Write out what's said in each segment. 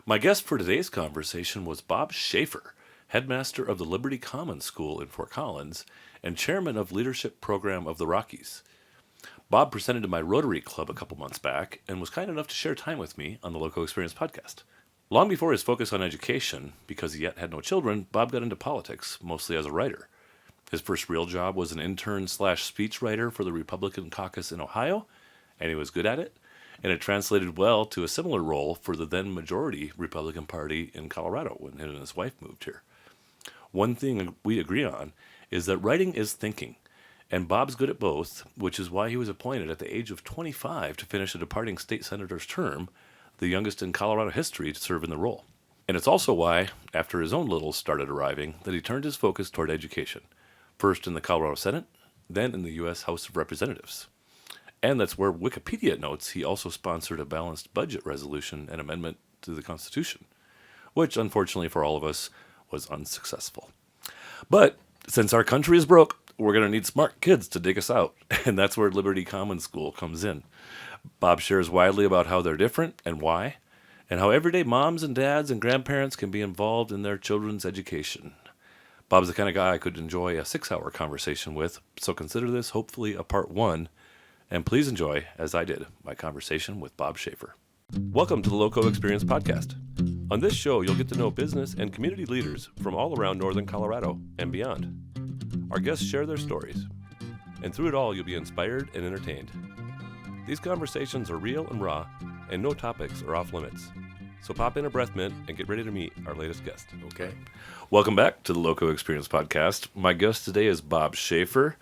My guest for today's conversation was Bob Schaffer, Headmaster of the Liberty Commons School in Fort Collins and Chairman of Leadership Program of the Rockies. Bob presented to my Rotary Club a couple months back and was kind enough to share time with me on the LoCo Experience podcast. Long before his focus on education, because he yet had no children, Bob got into politics, mostly as a writer. His first real job was an intern/speechwriter for the Republican caucus in Ohio, and he was good at it, and it translated well to a similar role for the then majority Republican Party in Colorado when he and his wife moved here. One thing we agree on is that writing is thinking, and Bob's good at both, which is why he was appointed at the age of 25 to finish a departing state senator's term, the youngest in Colorado history to serve in the role. And it's also why, after his own littles started arriving, that he turned his focus toward education, first in the Colorado Senate, then in the U.S. House of Representatives. And that's where Wikipedia notes he also sponsored a balanced budget resolution and amendment to the Constitution, which, unfortunately for all of us, was unsuccessful. But since our country is broke, we're going to need smart kids to dig us out, and that's where Liberty Commons School comes in. Bob shares widely about how they're different and why, and how everyday moms and dads and grandparents can be involved in their children's education. Bob's the kind of guy I could enjoy a 6-hour conversation with, so consider this hopefully a part 1, and please enjoy, as I did, my conversation with Bob Schaffer. Welcome to the LoCo Experience podcast. On this show, you'll get to know business and community leaders from all around northern Colorado and beyond. Our guests share their stories, and through it all, you'll be inspired and entertained. These conversations are real and raw, and no topics are off limits. So pop in a breath mint and get ready to meet our latest guest. Okay. Welcome back to the LoCo Experience podcast. My guest today is Bob Schaffer.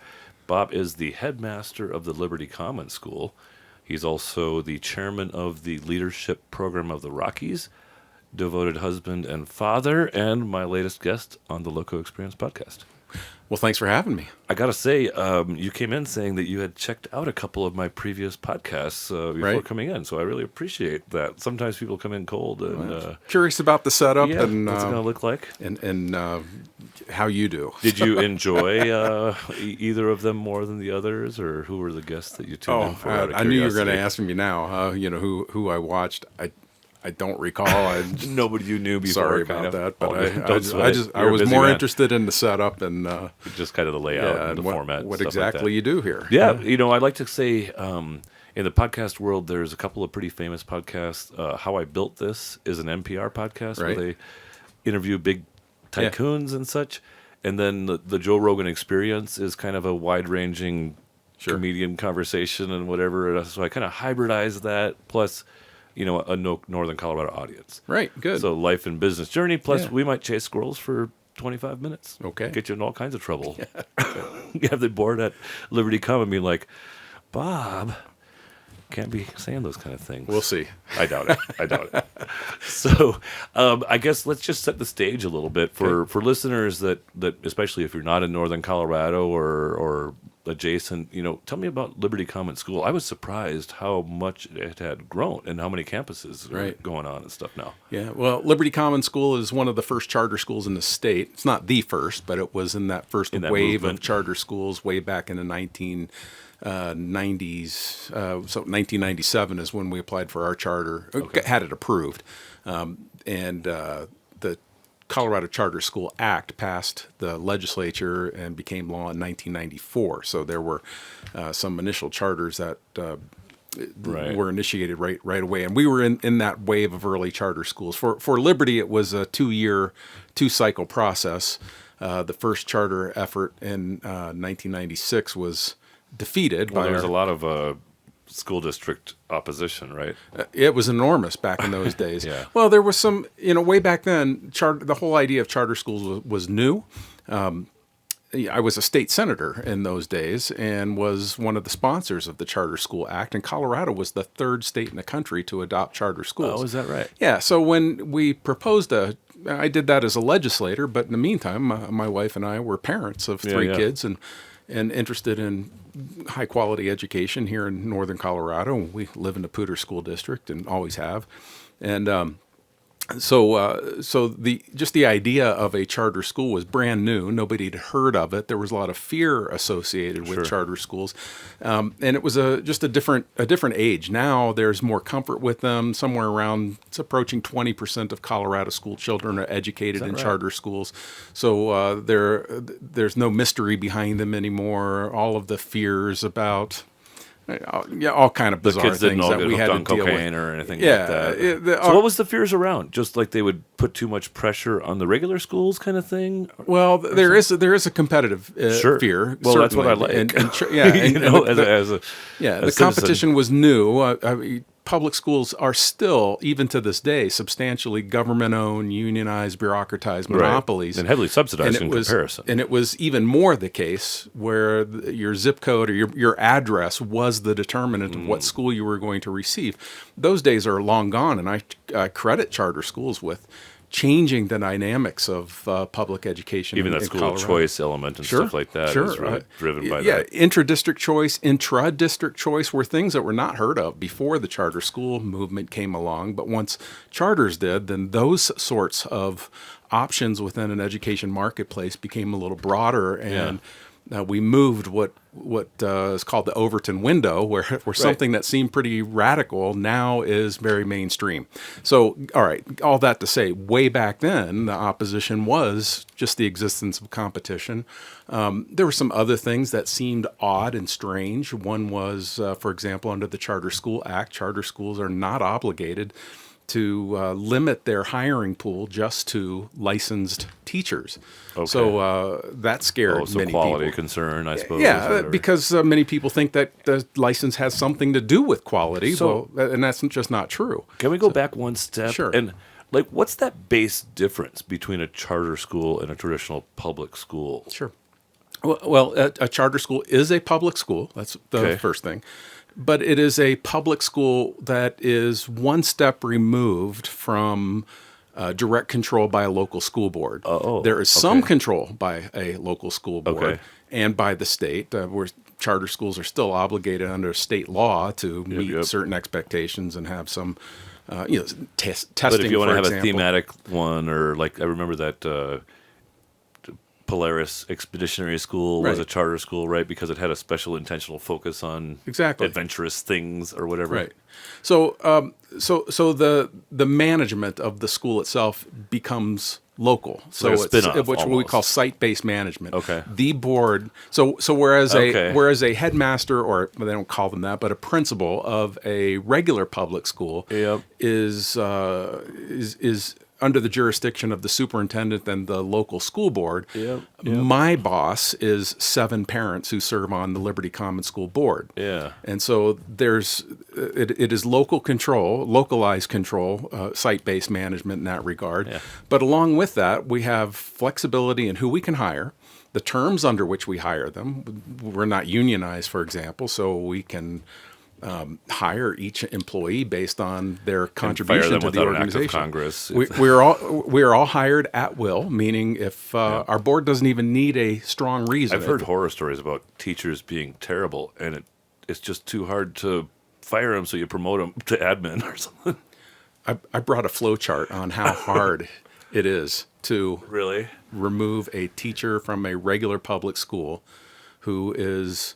Bob is the headmaster of the Liberty Commons School. He's also the chairman of the leadership program of the Rockies, devoted husband and father, and my latest guest on the LoCo Experience podcast. Well, thanks for having me. I got to say, you came in saying that you had checked out a couple of my previous podcasts before coming in, so I really appreciate that. Sometimes people come in cold and... curious about the setup and what's it going to look like. And how you do. Did you enjoy either of them more than the others, or who were the guests that you tuned in for? I knew you were going to ask me now, who I watched. I don't recall. Nobody you knew before. Sorry about that, but I was more interested in the setup and just kind of the layout and the format. What exactly you do here? Yeah, I'd like to say in the podcast world, there's a couple of pretty famous podcasts. How I Built This is an NPR podcast where they interview big tycoons and such, and then the Joe Rogan Experience is kind of a wide-ranging comedian conversation and whatever. So I kind of hybridized that plus. A Northern Colorado audience. Right, good. So life and business journey, plus we might chase squirrels for 25 minutes. Okay. Get you in all kinds of trouble. You have the board at Liberty come and be like, Bob, can't be saying those kind of things. We'll see. I doubt it. So I guess let's just set the stage a little bit for listeners that especially if you're not in Northern Colorado or adjacent, tell me about Liberty Commons School. I was surprised how much it had grown and how many campuses are going on and stuff now. Yeah, well, Liberty Commons School is one of the first charter schools in the state. It's not the first, but it was in that first wave of charter schools way back in the 1990s. So 1997 is when we applied for our charter, had it approved. And the Colorado Charter School Act passed the legislature and became law in 1994. So there were some initial charters that were initiated right away. And we were in that wave of early charter schools. For Liberty, it was a 2-cycle process. The first charter effort in 1996 was defeated. There was a lot of school district opposition, right? It was enormous back in those days. Well, there was some, way back then, the whole idea of charter schools was new. I was a state senator in those days and was one of the sponsors of the Charter School Act, and Colorado was the third state in the country to adopt charter schools. Oh, is that right? Yeah, so when we proposed I did that as a legislator, but in the meantime, my wife and I were parents of 3 kids and interested in high-quality education here in northern Colorado. We live in the Poudre School District and always have. And So the idea of a charter school was brand new. Nobody had heard of it. There was a lot of fear associated with Sure. charter schools, and it was just a different age. Now there's more comfort with them. Somewhere around, it's approaching 20% of Colorado school children are educated in right? charter schools. So there's no mystery behind them anymore. All of the fears about all kind of The bizarre kids didn't things all that get we had hooked to on deal with. cocaine or anything Yeah, like that. it- So what was the fears around? Just like they would put too much pressure on the regular schools kind of thing? Well, there is a competitive Sure. fear. Well, that's what I certainly. like. And As a the citizen. competition was new. Public schools are still, even to this day, substantially government-owned, unionized, bureaucratized monopolies, and heavily subsidized in was, comparison. And it was even more the case where your zip code or your address was the determinant of what school you were going to receive. Those days are long gone, and I credit charter schools with changing the dynamics of public education. Even that in school Colorado. choice element and stuff like that is really driven by that. Intra-district choice, intra-district choice were things that were not heard of before the charter school movement came along. But once charters did, then those sorts of options within an education marketplace became a little broader, and we moved what is called the Overton window, where something that seemed pretty radical now is very mainstream. So, all right, all that to say, way back then, the opposition was just the existence of competition. There were some other things that seemed odd and strange. One was, for example, under the Charter School Act, charter schools are not obligated to limit their hiring pool just to licensed teachers. Okay. So that scared many quality people. concern, I suppose. Yeah, because many people think that the license has something to do with quality, and that's just not true. Can we go back one step? Sure. And what's that base difference between a charter school and a traditional public school? Sure. Well, a charter school is a public school. That's the first thing. But it is a public school that is one step removed from direct control by a local school board. There is some control by a local school board and by the state, where charter schools are still obligated under state law to meet certain expectations and have some testing. But if you want to have example. a thematic one, or I remember that Polaris Expeditionary School was a charter school, right? Because it had a special intentional focus on adventurous things or whatever. Right. So, the management of the school itself becomes local. So it's it's what we call site-based management. Okay. The board. So whereas a headmaster, or they don't call them that, but a principal of a regular public school is under the jurisdiction of the superintendent and the local school board. My boss is 7 parents who serve on the Liberty Common School board. And so it is local control, localized control, site-based management in that regard. But along with that, we have flexibility in who we can hire, the terms under which we hire them. We're not unionized, for example, so we can hire each employee based on their contribution to the organization. Act of Congress. We are all hired at will, meaning if our board doesn't even need a strong reason. I've heard horror stories about teachers being terrible, and it's just too hard to fire them, so you promote them to admin or something. I brought a flow chart on how hard it is to remove a teacher from a regular public school who is.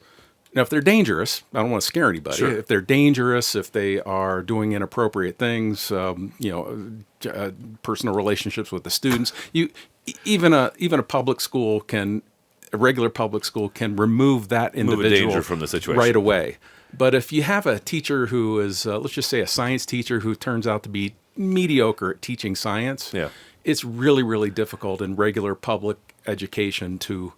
Now, if they're dangerous, I don't want to scare anybody. Sure. If they're dangerous, if they are doing inappropriate things, personal relationships with the students, even a public school a regular public school can remove that individual danger from the situation right away. But if you have a teacher who is, let's just say, a science teacher who turns out to be mediocre at teaching science, it's really, really difficult in regular public education to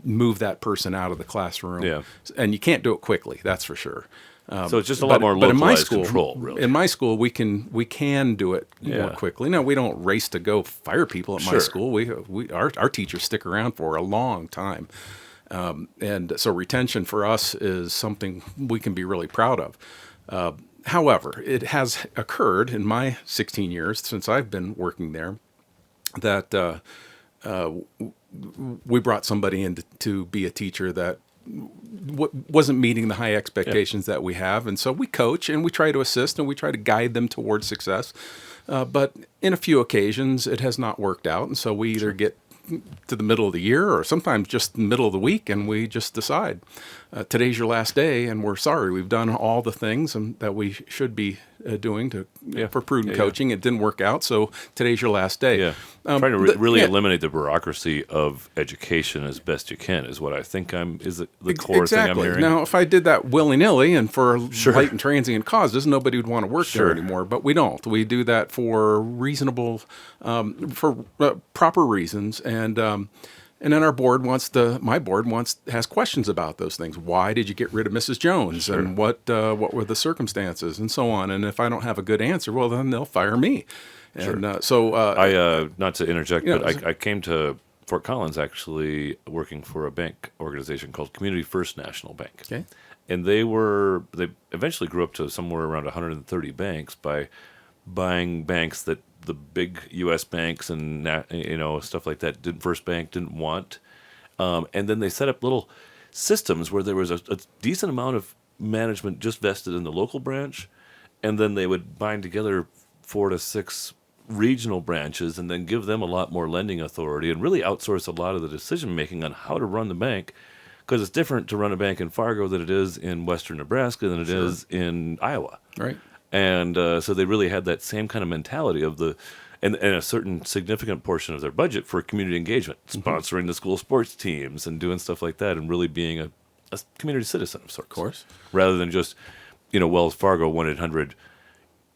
move that person out of the classroom. And you can't do it quickly, that's for sure. So it's just a lot more localized control, really. In my school, we can do it more quickly. No, we don't race to go fire people at my school. Our teachers stick around for a long time. And so retention for us is something we can be really proud of. However, it has occurred in my 16 years since I've been working there that we brought somebody in to be a teacher that wasn't meeting the high expectations that we have. And so we coach and we try to assist and we try to guide them towards success. But in a few occasions, it has not worked out. And so we either get to the middle of the year or sometimes just the middle of the week, and we just decide today's your last day, and we're sorry. We've done all the things that we should be doing for prudent coaching. It didn't work out, so today's your last day. Yeah. Trying to really eliminate the bureaucracy of education as best you can is what I think is the core thing I'm hearing. Now, if I did that willy-nilly and for late and transient causes, nobody would want to work there anymore. But we don't. We do that for reasonable, proper reasons, and then our board has questions about those things. Why did you get rid of Mrs. Jones, and what were the circumstances, and so on. And if I don't have a good answer, well, then they'll fire me. And I not to interject, but I came to Fort Collins actually working for a bank organization called Community First National Bank. Okay. And they eventually grew up to somewhere around 130 banks by buying banks that the big U.S. banks and stuff like that First Bank didn't want, and then they set up little systems where there was a decent amount of management just vested in the local branch, and then they would bind together 4 to 6 regional branches and then give them a lot more lending authority and really outsource a lot of the decision making on how to run the bank, because it's different to run a bank in Fargo than it is in western Nebraska than it is in Iowa. Right. And so they really had that same kind of mentality of and a certain significant portion of their budget for community engagement, sponsoring the school sports teams and doing stuff like that, and really being a community citizen of sorts. Of course. Rather than just, Wells Fargo 1-800,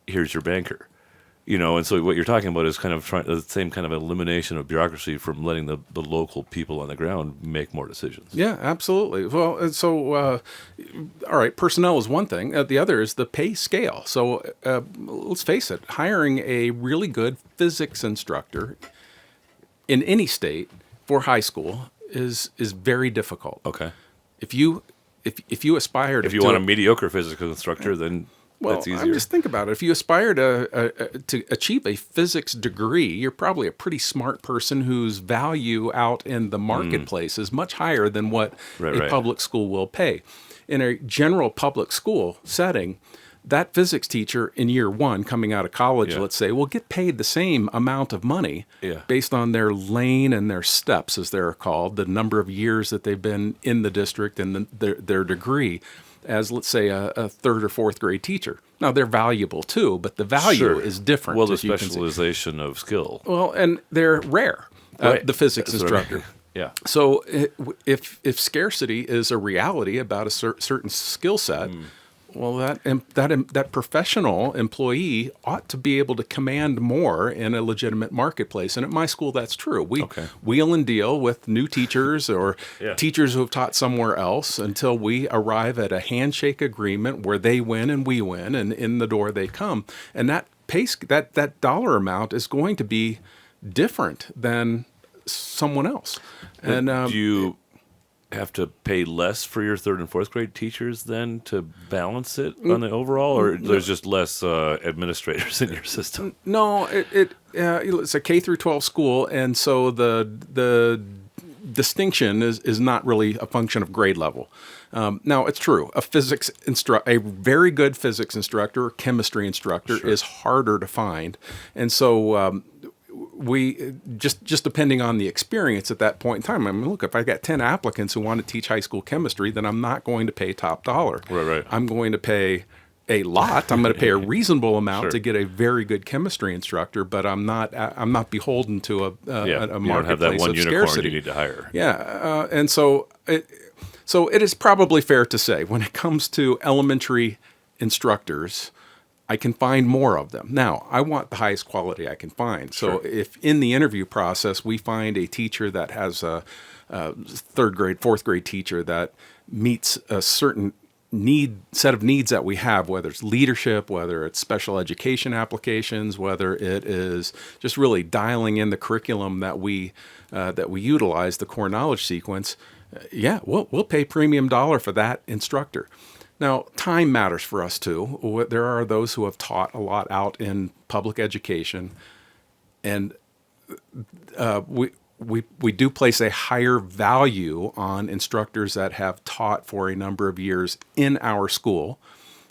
here's your banker. And so what you're talking about is kind of the same kind of elimination of bureaucracy from letting the local people on the ground make more decisions. Yeah, absolutely. Well, so, all right, personnel is one thing. The other is the pay scale. So let's face it, hiring a really good physics instructor in any state for high school is very difficult. Okay. If you aspire to... If you want a mediocre physics instructor, then... Well, that's easier. Just think about it. If you aspire to achieve a physics degree, you're probably a pretty smart person whose value out in the marketplace is much higher than what a public school will pay. In a general public school setting, that physics teacher in year one coming out of college, let's say, will get paid the same amount of money based on their lane and their steps, as they're called, the number of years that they've been in the district and their degree, as, let's say, a third or fourth grade teacher. Now, they're valuable too, but the value is different. Well, the specialization of skill. Well, and they're rare, the physics instructor. Yeah. So if scarcity is a reality about a certain skill set, well, that professional employee ought to be able to command more in a legitimate marketplace. And at my school, that's true. We wheel and deal with new teachers or teachers who have taught somewhere else until we arrive at a handshake agreement where they win and we win, and in the door they come. And that that dollar amount is going to be different than someone else. And do you have to pay less for your third and fourth grade teachers then to balance it on the overall, or there's just less administrators in your system? No, it's a K through 12 school, and so the distinction is not really a function of grade level. Now, it's true. A very good physics instructor or chemistry instructor is harder to find, and so we just depending on the experience at that point in time. I mean, look, if I got 10 applicants who want to teach high school chemistry, then I'm not going to pay top dollar. Right. I'm going to pay a lot. I'm going to pay a reasonable amount to get a very good chemistry instructor, but I'm not beholden to a marketplace of scarcity. You don't have that one unicorn you need to hire. Yeah, and so it is probably fair to say when it comes to elementary instructors, I can find more of them. Now, I want the highest quality I can find. So if in the interview process we find a teacher that has a third grade, fourth grade teacher that meets a certain set of needs that we have, whether it's leadership, whether it's special education applications, whether it is just really dialing in the curriculum that we utilize, the core knowledge sequence, we'll pay premium dollar for that instructor. Now, time matters for us too. There are those who have taught a lot out in public education, and we do place a higher value on instructors that have taught for a number of years in our school,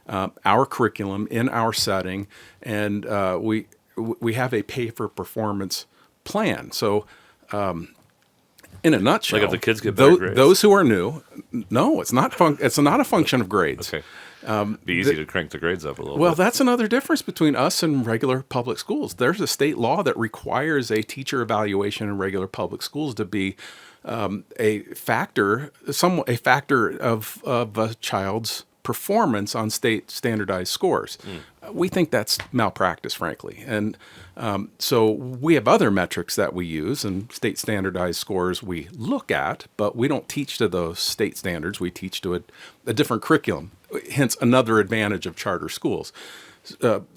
our curriculum, in our setting, and we have a pay for performance plan. So, in a nutshell, Like if the kids get better grades? those who are new, no, it's not. It's not a function of grades. Okay. Be easy to crank the grades up a little Well, bit. that's another difference between us and regular public schools. There's a state law that requires a teacher evaluation in regular public schools to be a factor of a child's performance on state standardized scores. We think that's malpractice, frankly. And so we have other metrics that we use, and state standardized scores we look at, but we don't teach to those state standards. We teach to a different curriculum, hence another advantage of charter schools.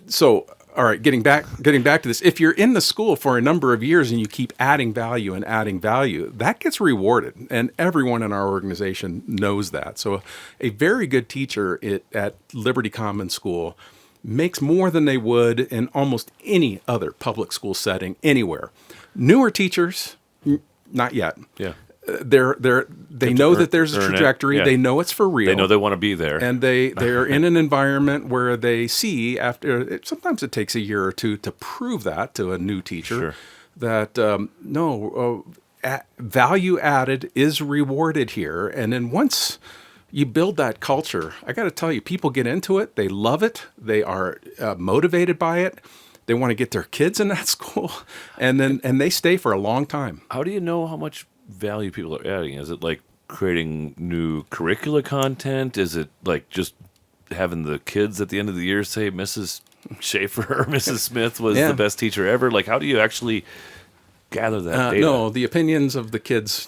So, all right, getting back to this, if you're in the school for a number of years and you keep adding value, that gets rewarded, and everyone in our organization knows that. So a very good teacher at Liberty Common School makes more than they would in almost any other public school setting anywhere. Newer teachers, not yet. Yeah. They know that there's a trajectory. Yeah. They know it's for real. They know they want to be there. And they're in an environment where they see sometimes it takes a year or two to prove that to a new teacher that value added is rewarded here. And then once you build that culture, I got to tell you, people get into it. They love it. They are motivated by it. They want to get their kids in that school, and they stay for a long time. How do you know how much value people are adding? Is it like creating new curricula content? Is it like just having the kids at the end of the year say Mrs. Schaffer or Mrs. Smith was the best teacher ever? Like, how do you actually gather that data? No, the opinions of the kids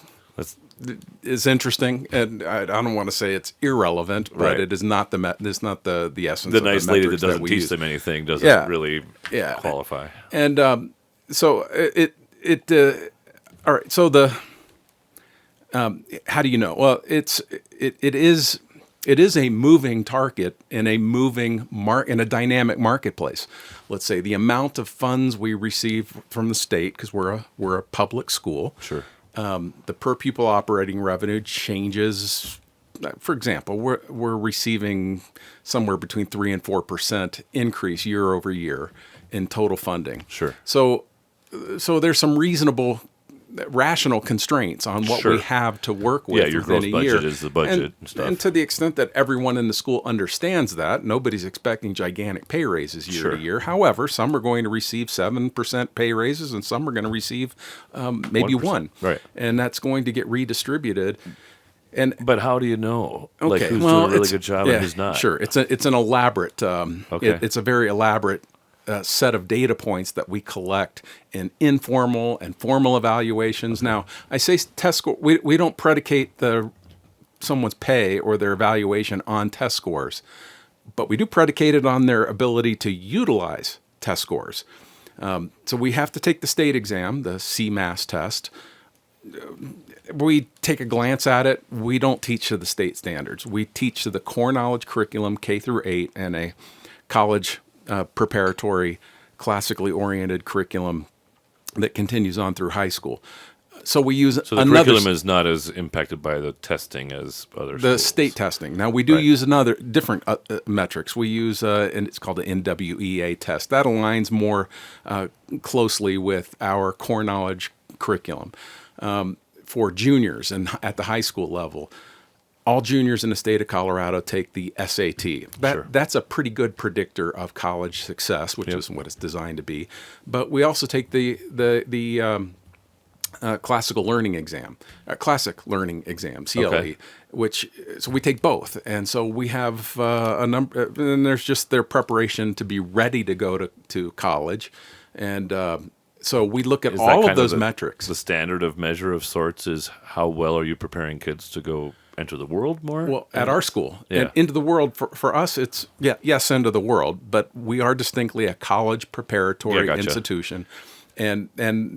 is interesting, and I don't want to say it's irrelevant, but it is not the essence. The of nice the lady that metrics doesn't we teach use. them anything doesn't really qualify. And so all right. So how do you know? Well, it is a moving target in a dynamic marketplace. Let's say the amount of funds we receive from the state, because we're a public school. Sure. The per pupil operating revenue changes. For example, we're receiving somewhere between 3 and 4% increase year over year in total funding. Sure. So there's some reasonable, rational constraints on what we have to work with. Yeah, your gross budget is the budget and stuff. And to the extent that everyone in the school understands that, nobody's expecting gigantic pay raises year to year. However, some are going to receive 7% pay raises, and some are going to receive maybe 1%. Right. And that's going to get redistributed. But how do you know? Okay, Like who's doing a really good job and who's not? Sure, it's an elaborate. It's a very elaborate set of data points that we collect in informal and formal evaluations. Now, I say test score. We don't predicate someone's pay or their evaluation on test scores, but we do predicate it on their ability to utilize test scores. So we have to take the state exam, the CMAS test. We take a glance at it. We don't teach to the state standards. We teach to the core knowledge curriculum, K through 8, and a college preparatory, classically oriented curriculum that continues on through high school. So we use the curriculum is not as impacted by the testing as other the schools. state testing. Now we do use another different metrics. We use and it's called the NWEA test. That aligns more closely with our core knowledge curriculum for juniors and at the high school level. All juniors in the state of Colorado take the SAT. That's a pretty good predictor of college success, which is what it's designed to be. But we also take the classic learning exam, CLE, so we take both. And so we have a number, and there's just their preparation to be ready to go to college. And so we look at all of those metrics. The standard of measure of sorts is how well are you preparing kids to go enter the world more? Well, at our school. And into the world, for us, it's, yes, into the world, but we are distinctly a college preparatory institution. And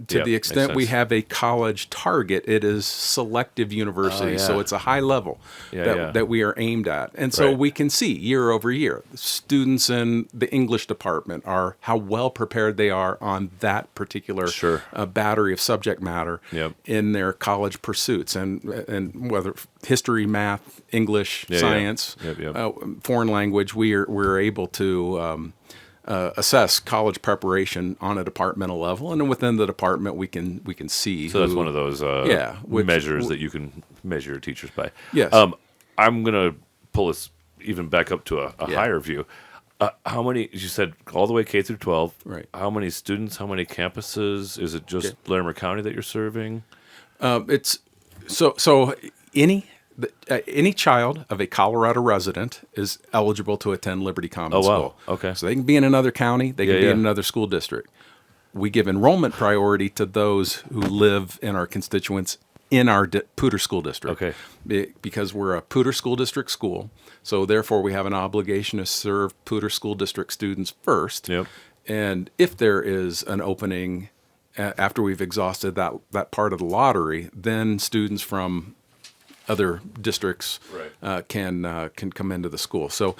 to the extent we have a college target, it is selective university. So it's a high level that we are aimed at. And so we can see year over year, students in the English department are how well prepared they are on that particular battery of subject matter in their college pursuits. And whether history, math, English, science, foreign language, we're able to assess college preparation on a departmental level, and then within the department we can see. So that's one of those measures that you can measure your teachers by. Yes. I'm gonna pull this even back up to a higher view. How many? You said all the way K through 12. Right. How many students? How many campuses? Is it just Larimer County that you're serving? It's so any child of a Colorado resident is eligible to attend Liberty Common School. Okay. So they can be in another county. They can be in another school district. We give enrollment priority to those who live in our constituents in our Poudre School District. Okay. Because we're a Poudre School District school, so therefore we have an obligation to serve Poudre School District students first. Yep. And if there is an opening after we've exhausted that part of the lottery, then students from other districts can come into the school. So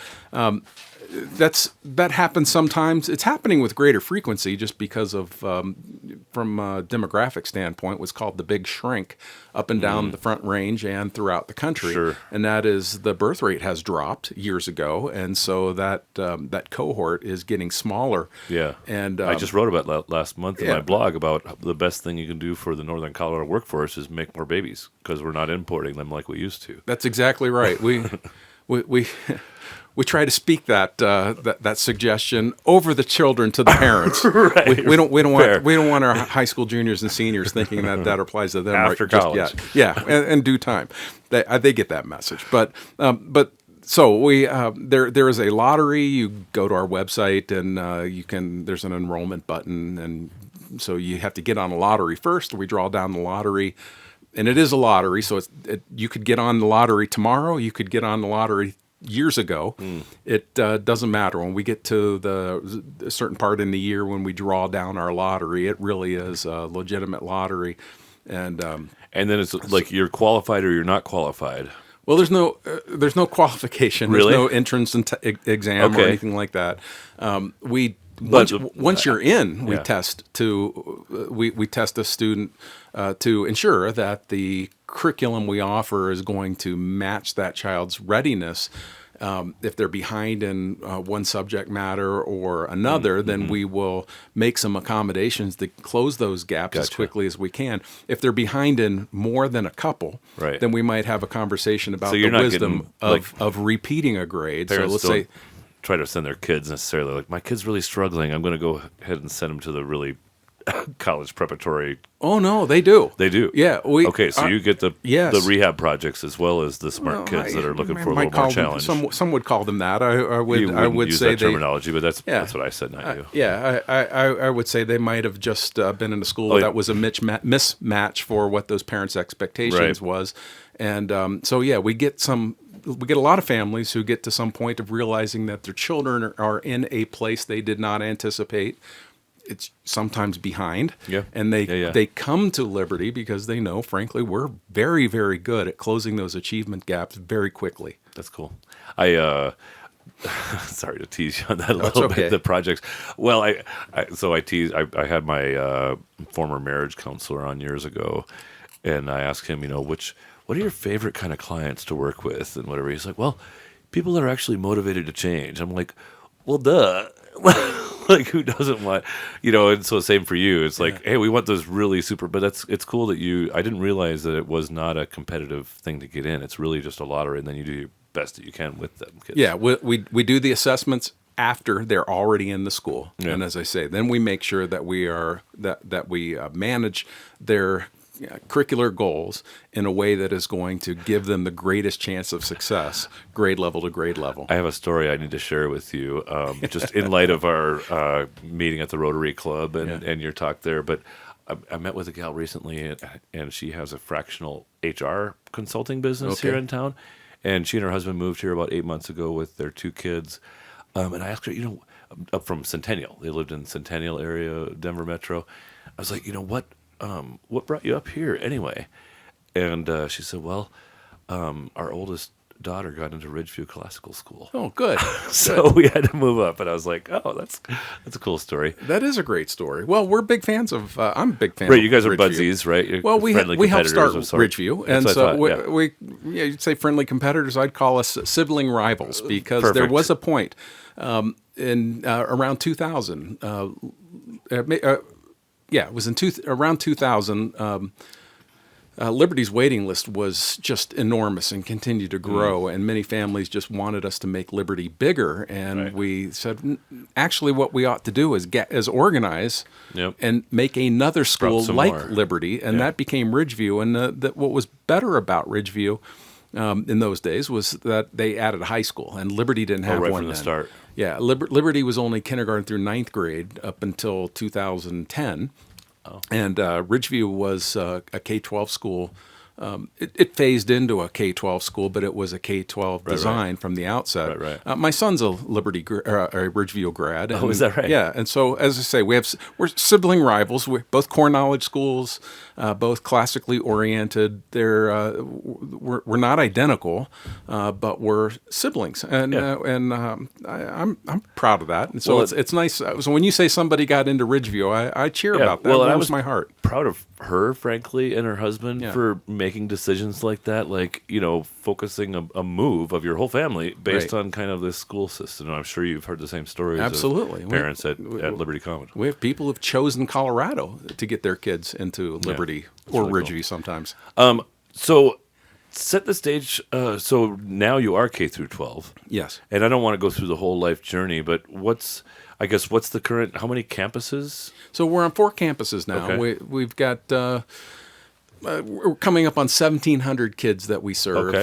that happens sometimes. It's happening with greater frequency just because of, from a demographic standpoint, what's called the big shrink up and down the Front Range and throughout the country. Sure. And that is the birth rate has dropped years ago, and so that cohort is getting smaller. Yeah. And I just wrote about that last month in my blog about the best thing you can do for the Northern Colorado workforce is make more babies because we're not importing them like we used to. That's exactly right. We try to speak that suggestion over the children to the parents. Right. We don't want our high school juniors and seniors thinking that applies to them after college. Just yet. Yeah, in due time, they get that message. But so we there is a lottery. You go to our website and there's an enrollment button, and so you have to get on a lottery first. We draw down the lottery. And it is a lottery, so you could get on the lottery tomorrow. You could get on the lottery years ago. It doesn't matter. When we get to a certain part in the year when we draw down our lottery, it really is a legitimate lottery. And then it's like you're qualified or you're not qualified. Well, there's no qualification. Really? There's no entrance exam or anything like that. Once you're in, we test we test a student to ensure that the curriculum we offer is going to match that child's readiness. If they're behind in one subject matter or another, then we will make some accommodations to close those gaps as quickly as we can. If they're behind in more than a couple, then we might have a conversation about the wisdom of repeating a grade. So let's say try to send their kids necessarily like my kid's really struggling. I'm going to go ahead and send them to the really college preparatory. Oh no, they do. They do. Yeah. So you get the rehab projects as well as the smart kids that are looking for a little more challenge. Some would call them that. I would use say that terminology, but that's what I said, not you. I would say they might have just been in a school that was a mismatch for what those parents' expectations was, and we get a lot of families who get to some point of realizing that their children are in a place they did not anticipate. It's sometimes behind, and they come to Liberty because they know, frankly, we're very, very good at closing those achievement gaps very quickly. That's cool. I sorry to tease you on that a little bit. The projects. Well, I had my former marriage counselor on years ago, and I asked him, what are your favorite kind of clients to work with and whatever. He's like, well, people that are actually motivated to change. I'm like, well, duh. Like, who doesn't want, and so same for you. It's like, hey, we want those really super, but it's cool that I didn't realize that it was not a competitive thing to get in. It's really just a lottery, and then you do your best that you can with them kids. Yeah, we do the assessments after they're already in the school. Yeah. And as I say, then we make sure that we manage their curricular goals in a way that is going to give them the greatest chance of success, grade level to grade level. I have a story I need to share with you, just in light of our meeting at the Rotary Club and your talk there. But I met with a gal recently, and she has a fractional HR consulting business here in town. And she and her husband moved here about 8 months ago with their 2 kids. And I asked her, up from Centennial. They lived in Centennial area, Denver Metro. I was like, what brought you up here anyway? And she said, well, our oldest daughter got into Ridgeview Classical School. Oh, good. So we had to move up, and I was like, oh, that's a cool story. That is a great story. Well, we're big fans of, I'm a big fan of Right, you guys are Ridgeview. buddies, right? You're we helped start Ridgeview, and so you'd say friendly competitors. I'd call us sibling rivals because there was a point. in around 2000. It was around 2000. Liberty's waiting list was just enormous and continued to grow, and many families just wanted us to make Liberty bigger. And we said, actually, what we ought to do is organize and make another school like more. Liberty, and that became Ridgeview. And what was better about Ridgeview in those days was that they added a high school, and Liberty didn't have right one from the then. start. Yeah, Liberty was only kindergarten through ninth grade up until 2010. And Ridgeview was a K-12 school. It phased into a K-12 school, but it was a K-12 design from the outset. My son's a Ridgeview grad. Oh, is that right? Yeah, and so as I say, we're sibling rivals. We're both core knowledge schools, both classically oriented. We're not identical, but we're siblings, and I'm proud of that. And so it's nice. So when you say somebody got into Ridgeview, I cheer about that. Well, it I warms was my heart. Proud of her, frankly, and her husband for making decisions like that, like, focusing a move of your whole family based on kind of this school system. And I'm sure you've heard the same stories Absolutely. of parents at Liberty Common. We have people who've chosen Colorado to get their kids into Liberty or really Ridgeview sometimes. So set the stage. So now you are K through 12. Yes. And I don't want to go through the whole life journey, but what's the current, how many campuses? So we're on 4 campuses now. Okay. We've got, we're coming up on 1,700 kids that we serve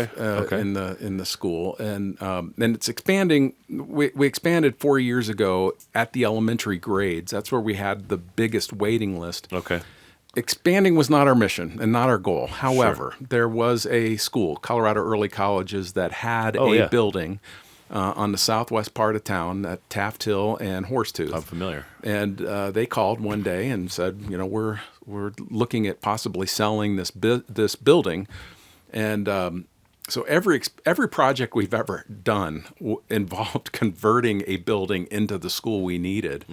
in the school. And it's expanding. We expanded 4 years ago at the elementary grades. That's where we had the biggest waiting list. Okay. Expanding was not our mission and not our goal. However, there was a school, Colorado Early Colleges, that had a building on the southwest part of town at Taft Hill and Horsetooth. I'm familiar. And they called one day and said, we're looking at possibly selling this building. And so every project we've ever done involved converting a building into the school we needed,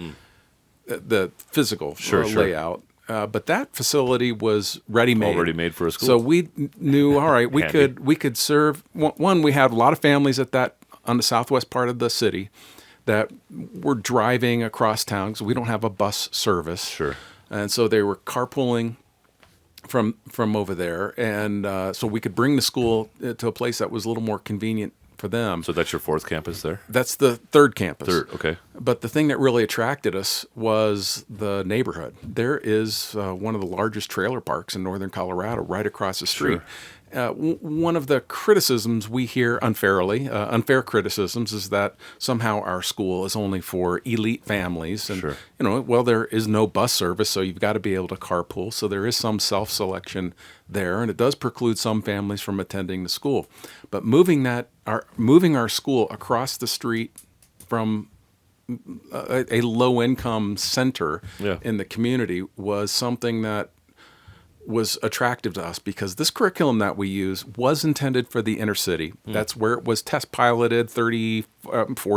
the physical layout. But that facility was ready-made. Already made for a school. So we knew, all right, we could serve. One, we had a lot of families on the southwest part of the city that were driving across town because we don't have a bus service. Sure. And so they were carpooling from over there, and so we could bring the school to a place that was a little more convenient for them. So that's your 4th campus there? That's the 3rd campus. 3rd, okay. But the thing that really attracted us was the neighborhood. There is one of the largest trailer parks in northern Colorado right across the street. One of the criticisms we hear unfair criticisms, is that somehow our school is only for elite families. And, there is no bus service, so you've got to be able to carpool. So there is some self-selection there, and it does preclude some families from attending the school. But moving our school across the street from a low-income center in the community was something that was attractive to us, because this curriculum that we use was intended for the inner city. That's where it was test piloted 40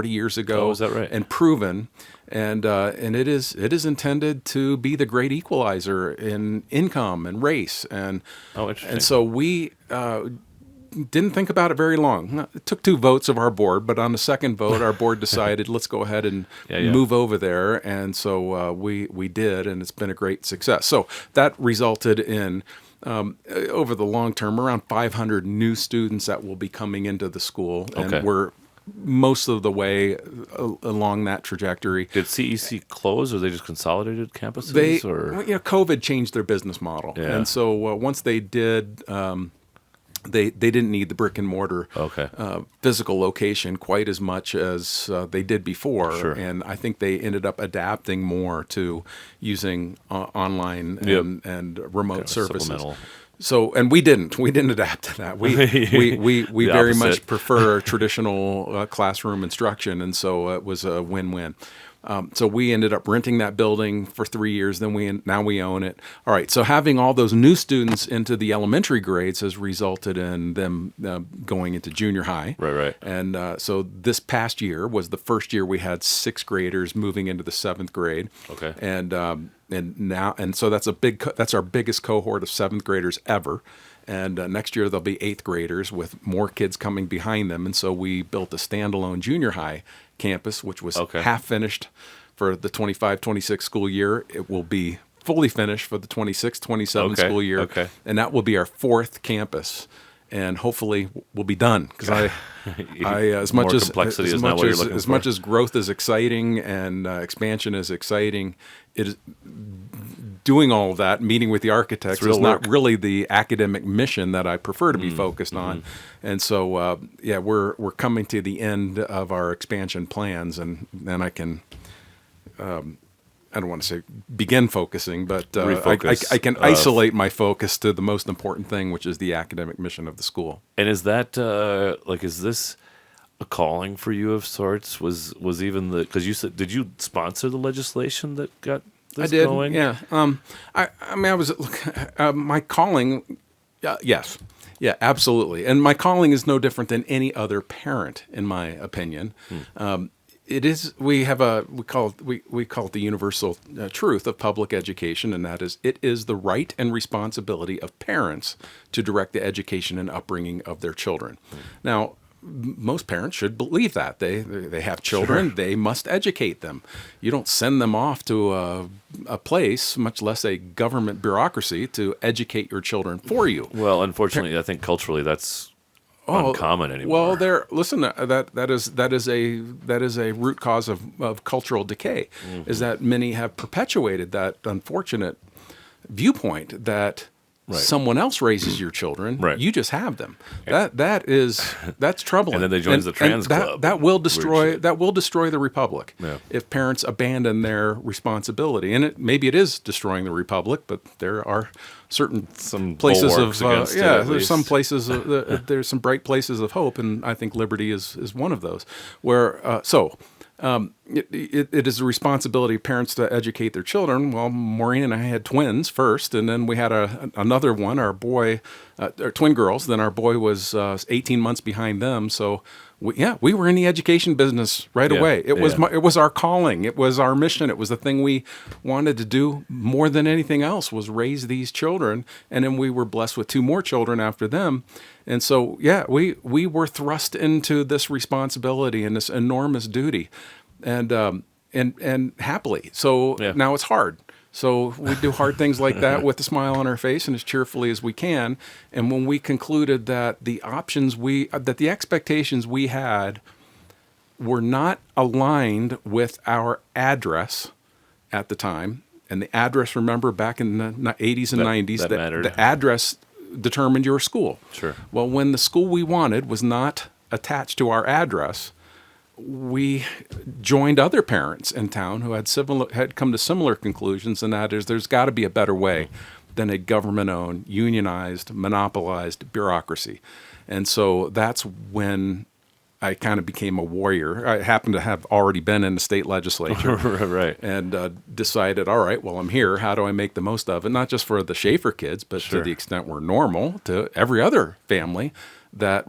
years ago. Oh, is that right? And proven. And it is intended to be the great equalizer in income and race. And interesting. And so we didn't think about it very long. It took 2 votes of our board, but on the second vote, our board decided, let's go ahead and move over there. And so we did, and it's been a great success. So that resulted in, over the long term, around 500 new students that will be coming into the school. And we're most of the way along that trajectory. Did CEC close, or they just consolidated campuses? COVID changed their business model. Yeah. And so once they did... They didn't need the brick and mortar physical location quite as much as they did before. Sure. And I think they ended up adapting more to using online and remote services. So, and we didn't adapt to that. We very much prefer traditional classroom instruction, and so it was a win-win. So we ended up renting that building for 3 years. Now we own it. All right. So having all those new students into the elementary grades has resulted in them going into junior high. Right. And so this past year was the first year we had 6th graders moving into the 7th grade. Okay. And so that's our biggest cohort of 7th graders ever. And next year there'll be 8th graders with more kids coming behind them. And so we built a standalone junior high campus, which was half finished for the 25-26 school year. It will be fully finished for the 26-27 school year. Okay. And that will be our 4th campus. And hopefully we'll be done, because I as much as complexity is not what you're looking as for. much as growth is exciting and expansion is exciting, it is doing all of that, meeting with the architects, is not really the academic mission that I prefer to be focused on. And so we're coming to the end of our expansion plans, and then I can. I don't want to say begin focusing, but I can isolate my focus to the most important thing, which is the academic mission of the school. And is that is this a calling for you of sorts? Was even because you said, did you sponsor the legislation that got this going? Yeah. I was my calling. Yes. Yeah, absolutely. And my calling is no different than any other parent, in my opinion. It is. We call it the universal truth of public education, and that is, it is the right and responsibility of parents to direct the education and upbringing of their children. Now, most parents should believe that they have children, they must educate them. You don't send them off to a place, much less a government bureaucracy, to educate your children for you. Well, unfortunately, I think culturally that's uncommon anymore. Well, listen, that is a root cause of cultural decay, is that many have perpetuated that unfortunate viewpoint that someone else raises your children, you just have them. That's troubling. And then they join the trans club. That will destroy the republic if parents abandon their responsibility. And maybe it is destroying the republic, but there are some places of there's some places there's some bright places of hope, and I think Liberty is one of those. Where it is the responsibility of parents to educate their children. Well, Maureen and I had twins first, and then we had another one, our boy, our twin girls. Then our boy was 18 months behind them. So we were in the education business right away. It was our calling. It was our mission. It was the thing we wanted to do more than anything else, was raise these children. And then we were blessed with 2 more children after them. And so, we were thrust into this responsibility and this enormous duty, and happily. So now it's hard. So we do hard things like that with a smile on our face and as cheerfully as we can. And when we concluded that the expectations we had were not aligned with our address at the time, and the address, remember, back in the 80s and 90s, the address determined your school. Sure. Well, when the school we wanted was not attached to our address, we joined other parents in town who had come to similar conclusions, and that is, there's got to be a better way than a government-owned, unionized, monopolized bureaucracy. And so that's when I kind of became a warrior. I happened to have already been in the state legislature. Right. And decided, all right, well, I'm here. How do I make the most of it? Not just for the Schaffer kids, but to the extent we're normal, to every other family that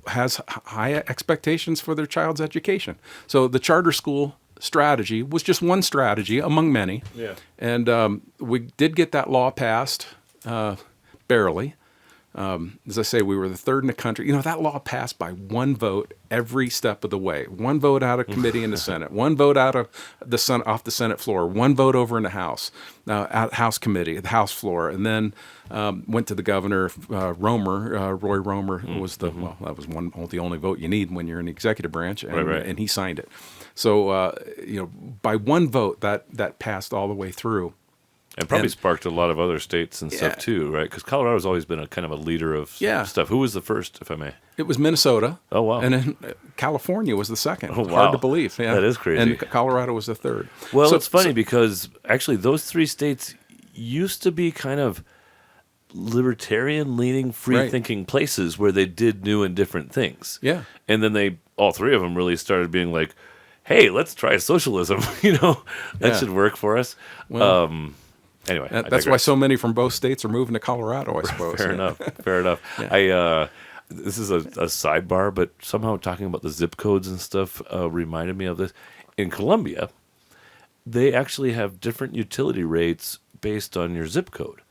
has high expectations for their child's education. So the charter school strategy was just one strategy among many. Yeah. And we did get that law passed, barely. As I say, we were the 3rd in the country. That law passed by 1 vote every step of the way. 1 vote out of committee in the Senate, 1 vote out of the off the Senate floor, 1 vote over in the House, House committee, the House floor, and then went to the governor, Roy Romer was that was the only vote you need when you're in the executive branch, and he signed it. So by 1 vote that passed all the way through. And probably sparked a lot of other states and stuff too, right? Because Colorado's always been a kind of a leader of stuff. Who was the first, if I may? It was Minnesota. Oh, wow. And then California was the second. Oh, wow. Hard to believe. Yeah. That is crazy. And Colorado was the 3rd. Well, it's funny because actually those 3 states used to be kind of libertarian-leaning, free-thinking places where they did new and different things. Yeah. And then all 3 of them really started being like, hey, let's try socialism. That should work for us. Well, anyway, that's why so many from both states are moving to Colorado, I suppose. Fair enough. Yeah. This is a sidebar, but somehow talking about the zip codes and stuff reminded me of this. In Colombia, they actually have different utility rates based on your zip code.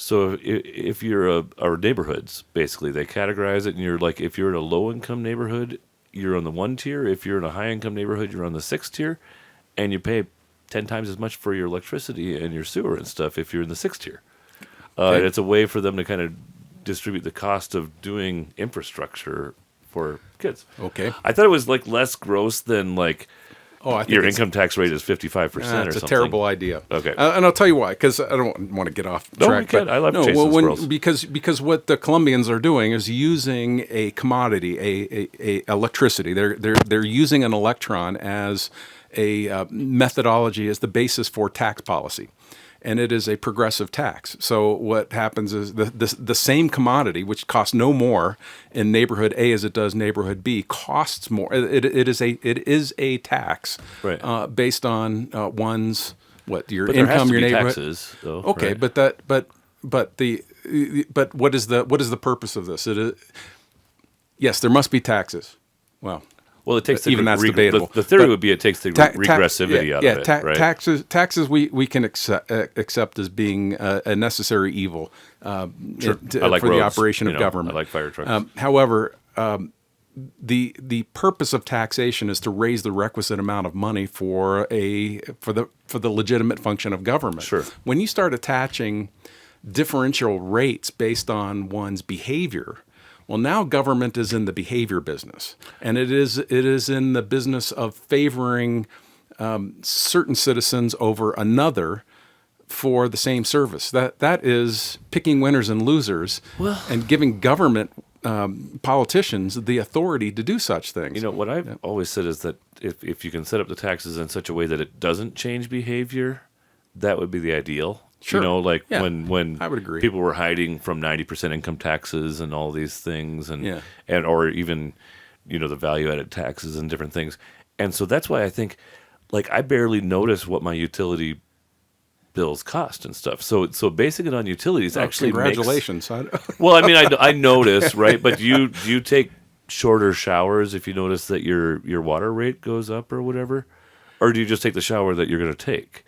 So if you're our neighborhoods, basically they categorize it, and you're like, if you're in a low income neighborhood, you're on the 1 tier. If you're in a high income neighborhood, you're on the 6 tier, and you pay 10 times as much for your electricity and your sewer and stuff if you're in the 6 tier. And it's a way for them to kind of distribute the cost of doing infrastructure for kids. Okay. I thought it was like less gross than like I think your income tax rate is 55% or something. It's a terrible idea. Okay. And I'll tell you why, because I don't want to get off track. No, we can. I love chasing squirrels. Because what the Colombians are doing is using a commodity, a electricity. They're using an electron as a methodology, as the basis for tax policy. And it is a progressive tax. So what happens is the same commodity, which costs no more in neighborhood A as it does neighborhood B, costs more. It is a tax, right. Based on one's your but income, there has to your be neighborhood. Taxes, though, Okay, right? but what is the purpose of this? Yes, there must be taxes. Well, it takes even that's debatable. The theory would be it takes the regressivity out of it, right? Taxes we can accept as being a necessary evil Sure. for the operation of government. I like fire trucks. However, the purpose of taxation is to raise the requisite amount of money for the legitimate function of government. Sure. When you start attaching differential rates based on one's behavior, well, now government is in the behavior business, and it is in the business of favoring certain citizens over another for the same service. That is picking winners and losers, and giving government politicians the authority to do such things. What I've always said is that if you can set up the taxes in such a way that it doesn't change behavior, that would be the ideal. Sure. When I would agree. People were hiding from 90% income taxes and all these things, and or even the value-added taxes and different things. And so that's why I think, I barely notice what my utility bills cost and stuff. So basing it on utilities actually congratulations. Well, I mean, I notice, right? But do you take shorter showers if you notice that your water rate goes up or whatever? Or do you just take the shower that you're going to take?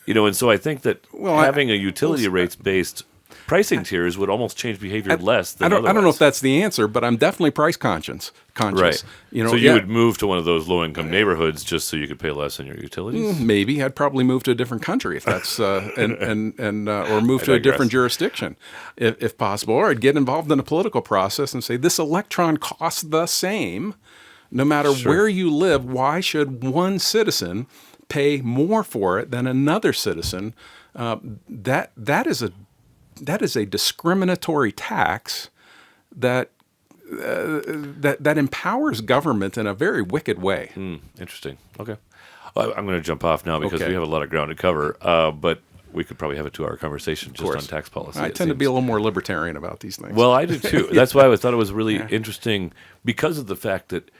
And so I think that having a utility rates-based pricing tiers would almost change behavior less than otherwise. I don't know if that's the answer, but I'm definitely price conscious. Right. So you would move to one of those low-income neighborhoods just so you could pay less on your utilities? Maybe. I'd probably move to a different country if that's or move to a different jurisdiction if possible. Or I'd get involved in a political process and say, this electron costs the same no matter where you live. Why should one citizen pay more for it than another citizen? That is a discriminatory tax that empowers government in a very wicked way. Interesting. Okay, I'm going to jump off now because we have a lot of ground to cover. But we could probably have a 2-hour conversation just on tax policy. I tend to be a little more libertarian about these things. Well, I do too. That's why I thought it was really interesting because of the fact that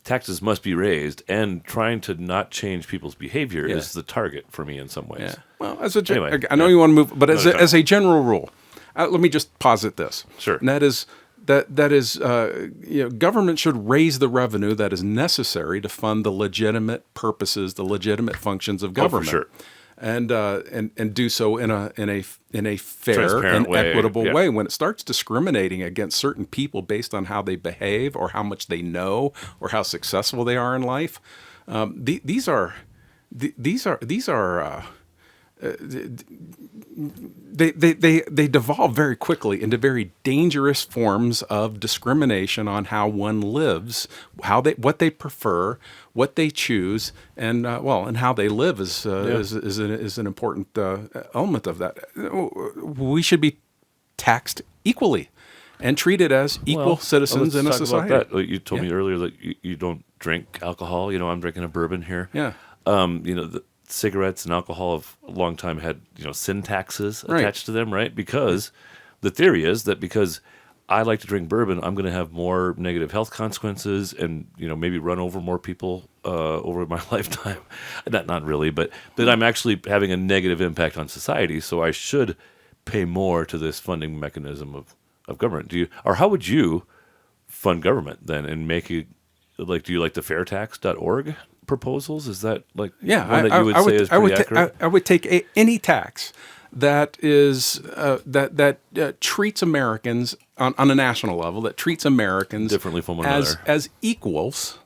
taxes must be raised, and trying to not change people's behavior is the target for me in some ways. Yeah. Well, I know you want to move, but as a general rule, let me just posit this. Sure. And that is government should raise the revenue that is necessary to fund the legitimate purposes, the legitimate functions of government. For sure. And do so in a fair and way, equitable way. When it starts discriminating against certain people based on how they behave or how much they know or how successful they are in life, these are they devolve very quickly into very dangerous forms of discrimination on how one lives, what they prefer, what they choose, and how they live is an important element of that. We should be taxed equally and treated as equal citizens in a society. About that. You told me earlier that you don't drink alcohol. I'm drinking a bourbon here. Yeah. The cigarettes and alcohol have a long time had sin taxes attached to them, right? Because the theory is that because I like to drink bourbon, I'm going to have more negative health consequences, and maybe run over more people over my lifetime. Not really, but that I'm actually having a negative impact on society. So I should pay more to this funding mechanism of government. How would you fund government then, and make it do you like the fairtax.org proposals? Is that one that you would say is pretty accurate? I would take any tax that is that treats Americans on a national level, that treats Americans Differently from one another. as equals,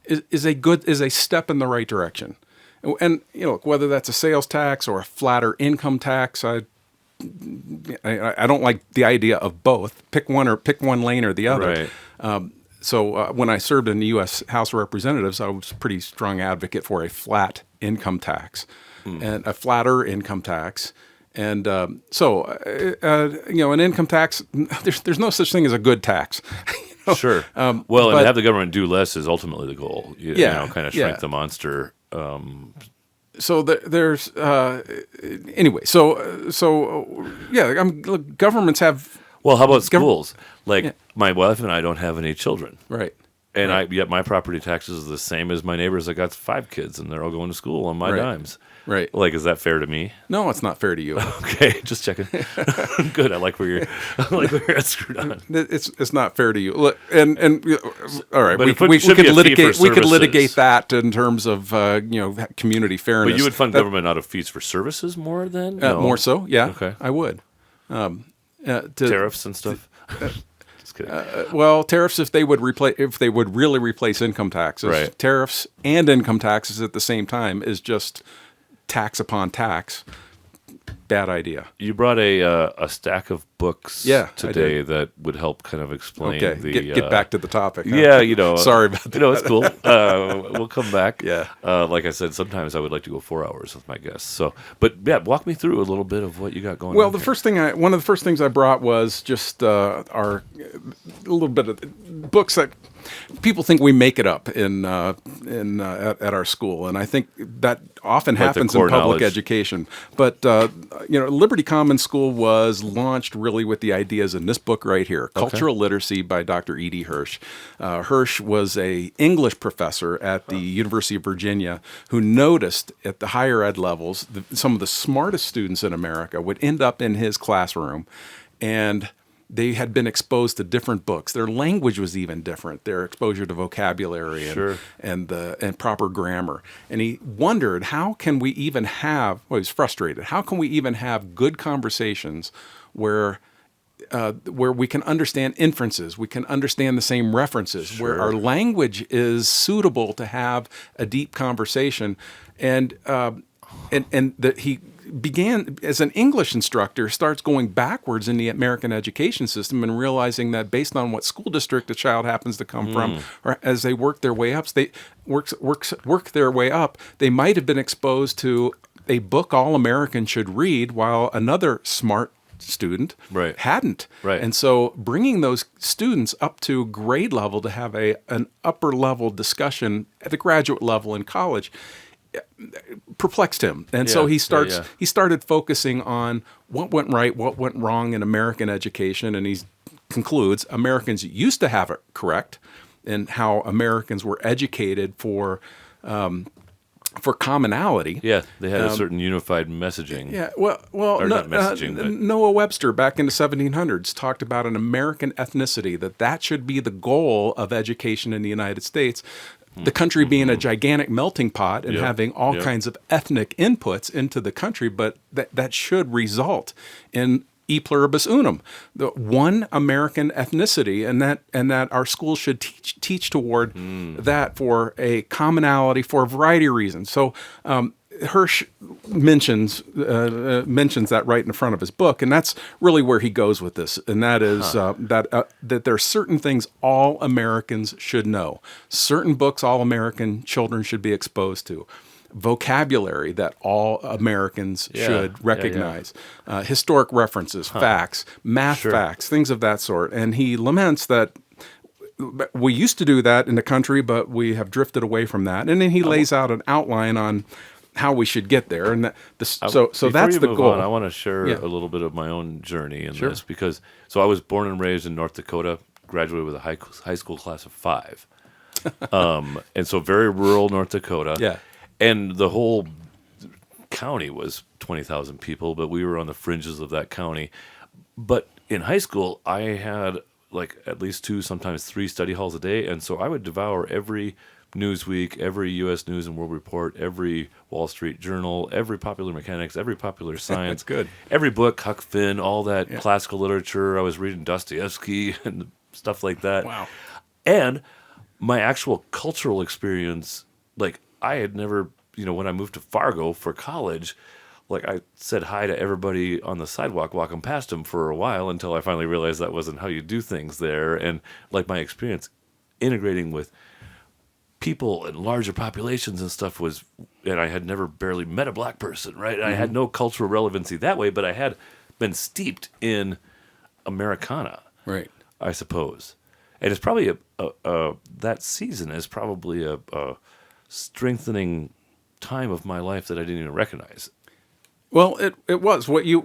is a step in the right direction. And whether that's a sales tax or a flatter income tax, I don't like the idea of both. Pick one lane or the other. Right. So when I served in the U.S. House of Representatives, I was a pretty strong advocate for a flat income tax and a flatter income tax. And an income tax, there's no such thing as a good tax. Sure. Well, and to have the government do less is ultimately the goal. Kind of shrink the monster. So there's anyway. Look, governments have. Well, how about schools? My wife and I don't have any children. Right. And yet my property taxes are the same as my neighbors that got 5 kids, and they're all going to school on my dimes. Right. Is that fair to me? No, it's not fair to you. Okay, just checking. Good. I like where you're screwed on. It's not fair to you. Look, and all right, but we could litigate that in terms of community fairness. But you would fund government out of fees for services more than more so. Yeah. Okay. I would. Tariffs and stuff. Just kidding. Tariffs if they would really replace income taxes. Right. Tariffs and income taxes at the same time is just tax upon tax. Bad idea. You brought a stack of books today that would help kind of explain get back to the topic. Huh? Yeah, sorry about that. It's cool. We'll come back. Yeah. Like I said, sometimes I would like to go 4 hours with my guests. So, but yeah, walk me through a little bit of what you got going on. Well, one of the first things I brought was just a little bit of books that people think we make it up at our school, and I think that often happens in public knowledge. Education. But Liberty Common School was launched really with the ideas in this book right here, Cultural Literacy by Dr. Edie Hirsch. Hirsch was a English professor at the University of Virginia who noticed at the higher ed levels some of the smartest students in America would end up in his classroom, and they had been exposed to different books. Their language was even different. Their exposure to vocabulary and proper grammar. And he wondered, how can we even have? Well, he was frustrated. How can we even have good conversations where we can understand inferences, we can understand the same references, where our language is suitable to have a deep conversation, and that he began as an English instructor, starts going backwards in the American education system and realizing that based on what school district a child happens to come from, or as they work their way up, they might have been exposed to a book all Americans should read, while another smart student hadn't. Right. And so bringing those students up to grade level to have an upper level discussion at the graduate level in college perplexed him. And so he started focusing on what went right, what went wrong in American education, and he concludes Americans used to have it correct, and how Americans were educated for commonality. Yeah, they had a certain unified messaging. Yeah, messaging. Noah Webster back in the 1700s talked about an American ethnicity, that should be the goal of education in the United States. The country being a gigantic melting pot and having all kinds of ethnic inputs into the country, but that should result in e pluribus unum, the one American ethnicity, and that our schools should teach toward that for a commonality for a variety of reasons. So Hirsch mentions that right in front of his book, and that's really where he goes with this, and that is that there are certain things all Americans should know, certain books all American children should be exposed to, vocabulary that all Americans should recognize, historic references, facts, math facts, things of that sort. And he laments that we used to do that in the country, but we have drifted away from that. And then he lays out an outline on how we should get there, and so that's the goal. I want to share a little bit of my own journey in this, because I was born and raised in North Dakota, graduated with a high school class of 5, and so very rural North Dakota. Yeah, and the whole county was 20,000 people, but we were on the fringes of that county. But in high school, I had at least 2, sometimes 3 study halls a day, and so I would devour every Newsweek, every U.S. News and World Report, every Wall Street Journal, every Popular Mechanics, every Popular Science. That's good. Every book, Huck Finn, all that classical literature. I was reading Dostoevsky and stuff like that. Wow. And my actual cultural experience, like I had never, when I moved to Fargo for college, like I said hi to everybody on the sidewalk walking past them for a while until I finally realized that wasn't how you do things there. And like my experience integrating with people and larger populations and stuff and I had never barely met a black person, right? I had no cultural relevancy that way, but I had been steeped in Americana, Right. I suppose. And it's probably that season is probably a strengthening time of my life that I didn't even recognize. Well, it was you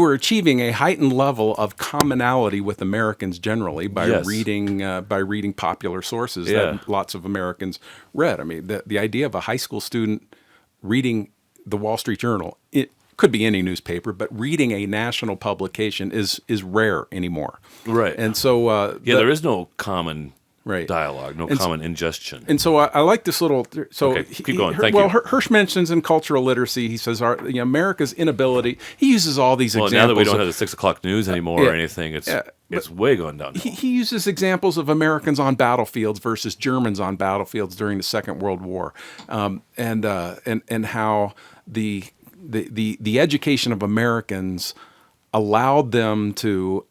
were achieving a heightened level of commonality with Americans generally by reading popular sources that lots of Americans read. I mean, the idea of a high school student reading the Wall Street Journal, it could be any newspaper, but reading a national publication is rare anymore. Right. And so there is no common right. dialogue, no common ingestion. And so I like this little. So okay, keep going. Thank you. Well, Hirsch mentions in cultural literacy, he says America's inability. He uses all these examples. Now that we don't have the 6 o'clock news anymore or anything, it's way going down. He uses examples of Americans on battlefields versus Germans on battlefields during the Second World War, and how the education of Americans allowed them to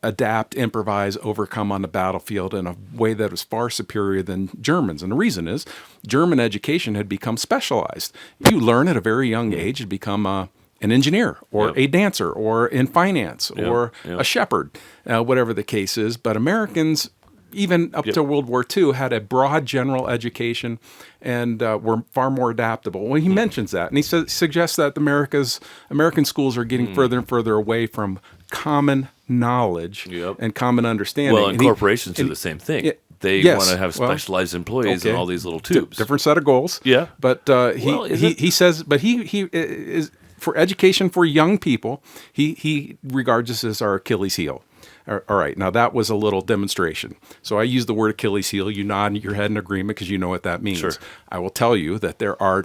adapt, improvise, overcome on the battlefield in a way that was far superior than Germans. And the reason is German education had become specialized. You learn at a very young age to become an engineer or a dancer or in finance or a shepherd, whatever the case is. But Americans, even up to World War II, had a broad general education and were far more adaptable. Well, he mentions that, and he suggests that American schools are getting further and further away from common knowledge and common understanding. Well, and corporations do the same thing. They want to have specialized employees in all these little tubes. Different set of goals. Yeah, but he says, but he is for education for young people. He regards this as our Achilles heel. All right, now that was a little demonstration. So I use the word Achilles heel. You nod your head in agreement because you know what that means. Sure. I will tell you that there are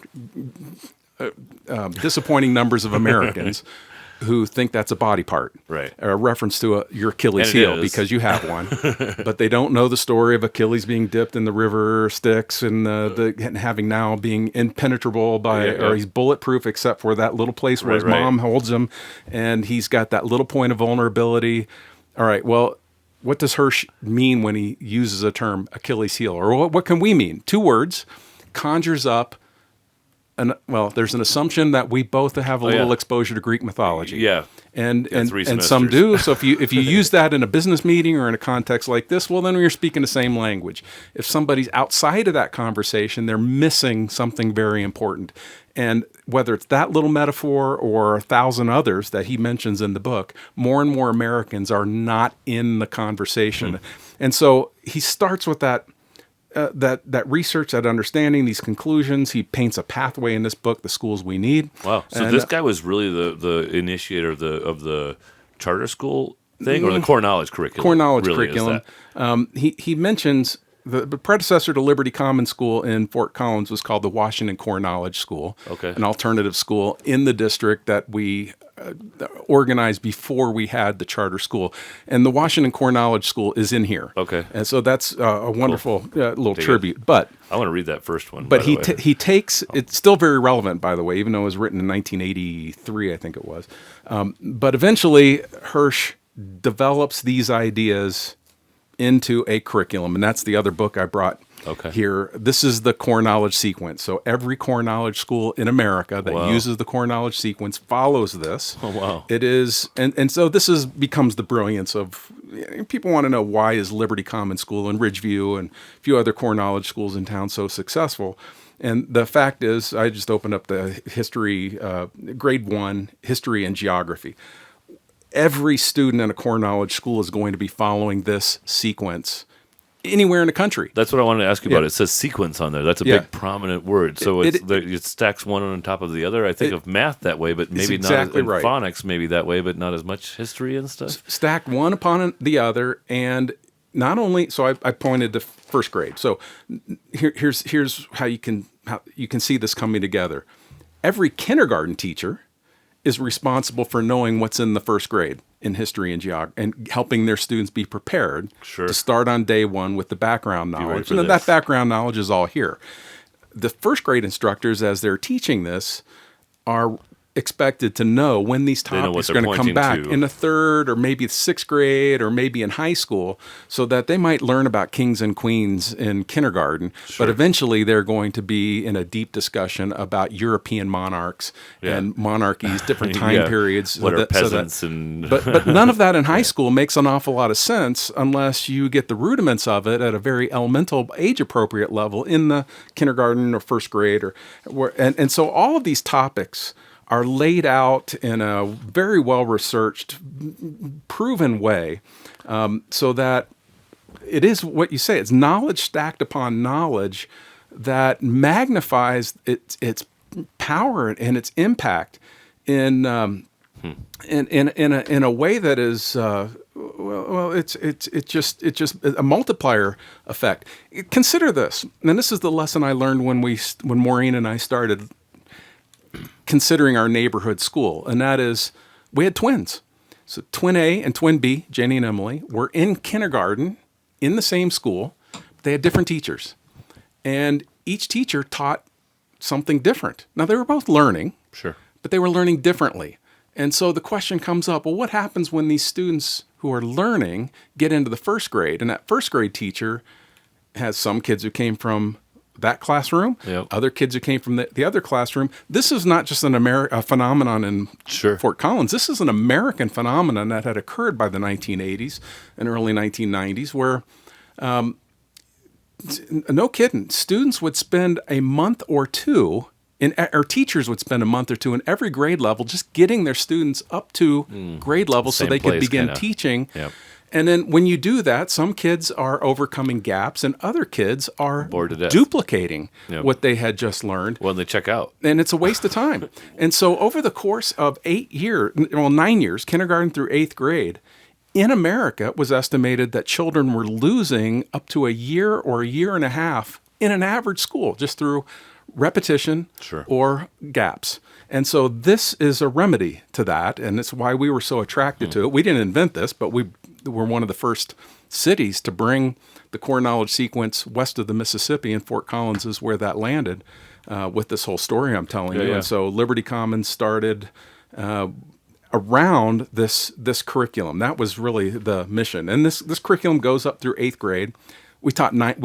disappointing numbers of Americans who think that's a body part, right? A reference to your Achilles heel because you have one, but they don't know the story of Achilles being dipped in the river Styx and and having now being impenetrable or he's bulletproof except for that little place where his mom holds him, and he's got that little point of vulnerability. All right, well, what does Hirsch mean when he uses a term Achilles heel, or what can we mean? 2 words, conjures up. There's an assumption that we both have a little exposure to Greek mythology. Yeah, and some do. So if you use that in a business meeting or in a context like this, well, then you're speaking the same language. If somebody's outside of that conversation, they're missing something very important. And whether it's that little metaphor or 1,000 others that he mentions in the book, more and more Americans are not in the conversation. And so he starts with that research, that understanding, these conclusions. He paints a pathway in this book, The Schools We Need. Wow. So this guy was really the initiator of the charter school thing or the core knowledge curriculum? Core knowledge curriculum. He mentions the predecessor to Liberty Common School in Fort Collins was called the Washington Core Knowledge School, an alternative school in the district that we organized before we had the charter school. And the Washington Core Knowledge School is in here. Okay. And so that's a wonderful little tribute. But I want to read that first one. But he takes, it's still very relevant, by the way, even though it was written in 1983, I think it was. But eventually, Hirsch develops these ideas into a curriculum, and that's the other book I brought here. This is the core knowledge sequence. So every core knowledge school in America that uses the core knowledge sequence follows this. Oh, wow. It is, and so this becomes the brilliance of, people want to know why is Liberty Common School and Ridgeview and a few other core knowledge schools in town so successful. And the fact is, I just opened up the history, grade 1, history and geography. Every student in a core knowledge school is going to be following this sequence anywhere in the country. That's what I wanted to ask you about. It says sequence on there. That's a big prominent word. So it stacks one on top of the other. I think of math that way, but maybe not in phonics maybe that way, but not as much history and stuff. Stacked one upon the other, and not only, so I pointed to first grade. So here's how you can see this coming together. Every kindergarten teacher is responsible for knowing what's in the first grade in history and geography and helping their students be prepared to start on day one with the background knowledge. And that background knowledge is all here. The first grade instructors, as they're teaching this, are expected to know when these topics are going to come back in the third or maybe sixth grade or maybe in high school, so that they might learn about kings and queens in kindergarten, but eventually they're going to be in a deep discussion about European monarchs and monarchies, different time periods. What are peasants and... But none of that in high school makes an awful lot of sense unless you get the rudiments of it at a very elemental, age-appropriate level in the kindergarten or first grade. And so all of these topics are laid out in a very well-researched, proven way, so that it is what you say. It's knowledge stacked upon knowledge that magnifies its power and its impact in a way that is it's just a multiplier effect. Consider this, and this is the lesson I learned when Maureen and I started considering our neighborhood school, and that is we had twins. So twin A and twin B, Jenny and Emily, were in kindergarten in the same school. They had different teachers, and each teacher taught something different. Now, they were both learning, but they were learning differently. And so the question comes up, well, what happens when these students who are learning get into the first grade? And that first grade teacher has some kids who came from that classroom, other kids who came from the other classroom. This is not just a phenomenon in Fort Collins. This is an American phenomenon that had occurred by the 1980s and early 1990s, where, no kidding, students would spend a month or two, or teachers would spend a month or two in every grade level just getting their students up to grade level so they could begin teaching. And then when you do that, some kids are overcoming gaps and other kids are duplicating what they had just learned. Well, they check out. And it's a waste of time. And so over the course of 9 years, kindergarten through 8th grade, in America, it was estimated that children were losing up to a year or a year and a half in an average school just through repetition or gaps. And so this is a remedy to that, and it's why we were so attracted to it. We didn't invent this, but we were one of the first cities to bring the core knowledge sequence west of the Mississippi, and Fort Collins is where that landed with this whole story I'm telling you. And so Liberty Commons started around this curriculum. That was really the mission. And this curriculum goes up through 8th grade. We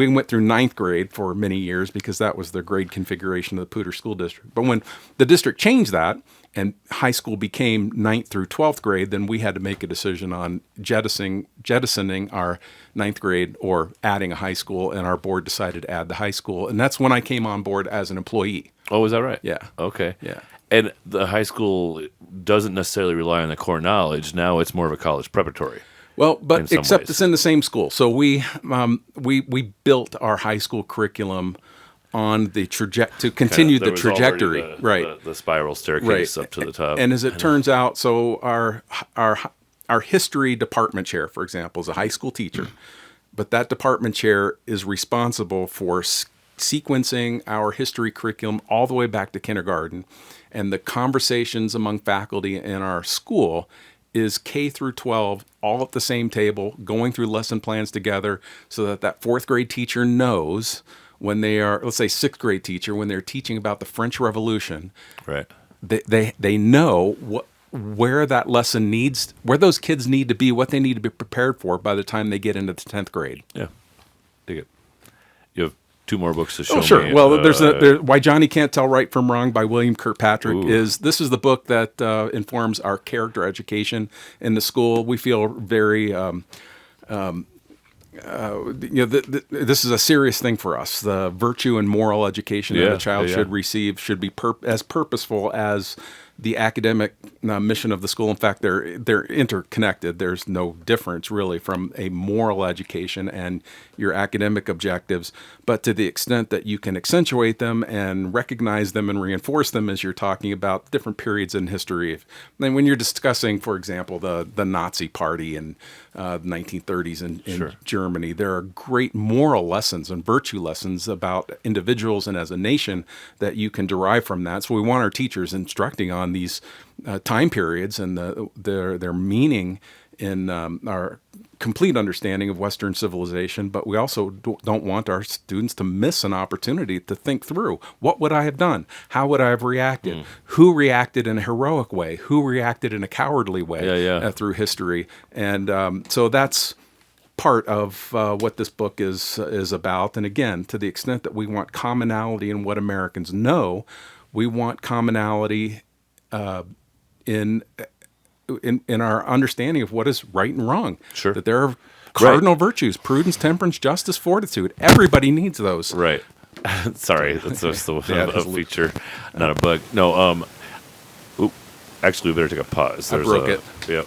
went through 9th grade for many years because that was the grade configuration of the Poudre School District. But when the district changed that and high school became 9th through 12th grade, then we had to make a decision on jettisoning our 9th grade or adding a high school, and our board decided to add the high school. And that's when I came on board as an employee. Oh, is that right? Yeah. Okay. Yeah. And the high school doesn't necessarily rely on the core knowledge. Now it's more of a college preparatory. Well, but except it's in the same school. So we built our high school curriculum on the to continue the trajectory, the spiral staircase up to the top. And as it turns out, so our history department chair, for example, is a high school teacher, but that department chair is responsible for sequencing our history curriculum all the way back to kindergarten, and the conversations among faculty in our school is K through 12, all at the same table, going through lesson plans together, so that 4th grade teacher knows when they are, let's say 6th grade teacher, when they're teaching about the French Revolution, they know where that lesson where those kids need to be, what they need to be prepared for by the time they get into the 10th grade. Yeah, dig it. You have 2 more books to show me. Oh, sure. Well, there's Why Johnny Can't Tell Right from Wrong by William Kirkpatrick. This is the book that informs our character education in the school. We feel very, this is a serious thing for us. The virtue and moral education that a child should receive should be as purposeful as the academic mission of the school. In fact, they're interconnected. There's no difference really from a moral education and your academic objectives. But to the extent that you can accentuate them and recognize them and reinforce them as you're talking about different periods in history. And when you're discussing, for example, the Nazi Party in the 1930s in Germany, there are great moral lessons and virtue lessons about individuals and as a nation that you can derive from that. So we want our teachers instructing on these time periods and their meaning in our complete understanding of Western civilization, but we also don't want our students to miss an opportunity to think through, what would I have done? How would I have reacted? Who reacted in a heroic way? Who reacted in a cowardly way through history? And so that's part of what this book is about. And again, to the extent that we want commonality in what Americans know, we want commonality in our understanding of what is right and wrong. Sure. That there are cardinal virtues: prudence, temperance, justice, fortitude. Everybody needs those. Right. Sorry, that's just a feature, not a bug. No. Actually, we better take a pause. I broke it. Yep.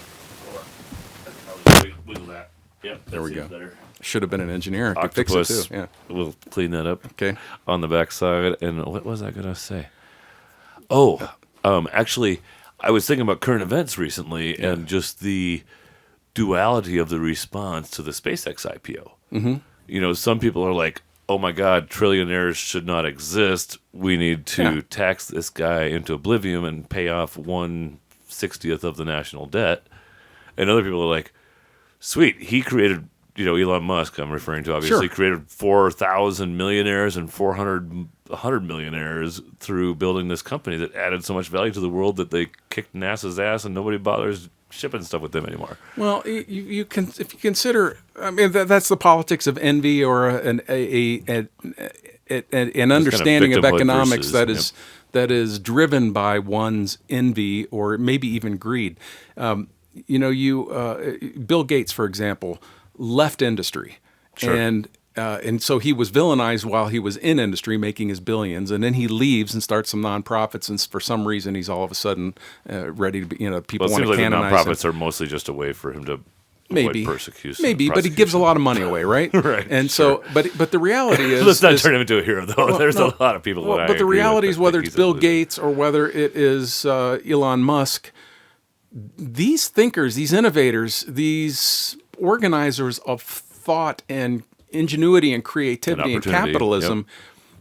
Wiggle that. Yep. There we go. Better. Should have been an engineer. I could fix Octopus. it too. Yeah. We'll clean that up. Okay. On the backside. And what was I going to say? Oh, actually, I was thinking about current events recently and just the duality of the response to the SpaceX IPO. Mm-hmm. You know, some people are like, oh my God, trillionaires should not exist. We need to tax this guy into oblivion and pay off 1/60th of the national debt. And other people are like, sweet, he created, Elon Musk, I'm referring to, obviously, created 4,000 millionaires and 100 millionaires through building this company that added so much value to the world that they kicked NASA's ass and nobody bothers shipping stuff with them anymore. Well, you can, if you consider, I mean, that's the politics of envy or an understanding of economics versus, that is driven by one's envy or maybe even greed. Bill Gates, for example, left industry, and so he was villainized while he was in industry making his billions, and then he leaves and starts some nonprofits, and for some reason he's all of a sudden ready to be, people want to canonize him. The nonprofits are mostly just a way for him to maybe avoid persecution. Maybe, but he gives a lot of money away, right? Right. And so, but the reality is, let's not turn him into a hero, though. Well, There's a lot of people. But the reality is, whether it's Bill Gates or whether it is Elon Musk, these thinkers, these innovators, these organizers of thought and ingenuity and creativity and capitalism,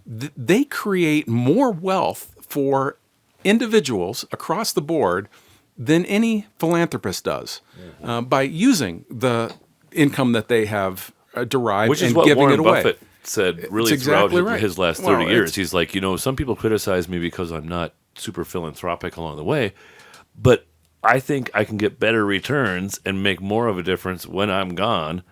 they create more wealth for individuals across the board than any philanthropist does by using the income that they have derived Which is and what giving Warren it away. Buffett said really It's exactly throughout right. his last 30 years. He's like, some people criticize me because I'm not super philanthropic along the way, but I think I can get better returns and make more of a difference when I'm gone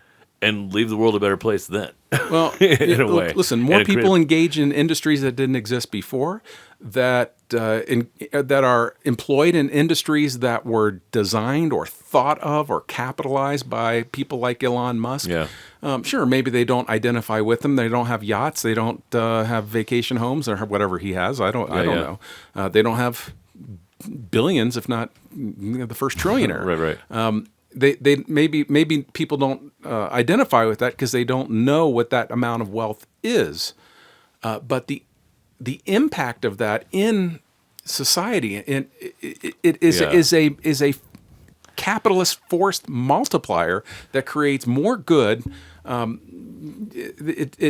and leave the world a better place then. Well, in a way. Listen, more people engage in industries that didn't exist before, that are employed in industries that were designed or thought of or capitalized by people like Elon Musk. Yeah. Sure, maybe they don't identify with them. They don't have yachts. They don't have vacation homes or whatever he has. I don't know. They don't have billions, if not the first trillionaire. Right. They maybe people don't identify with that because they don't know what that amount of wealth is, but the impact of that in society is a capitalist force multiplier that creates more good. It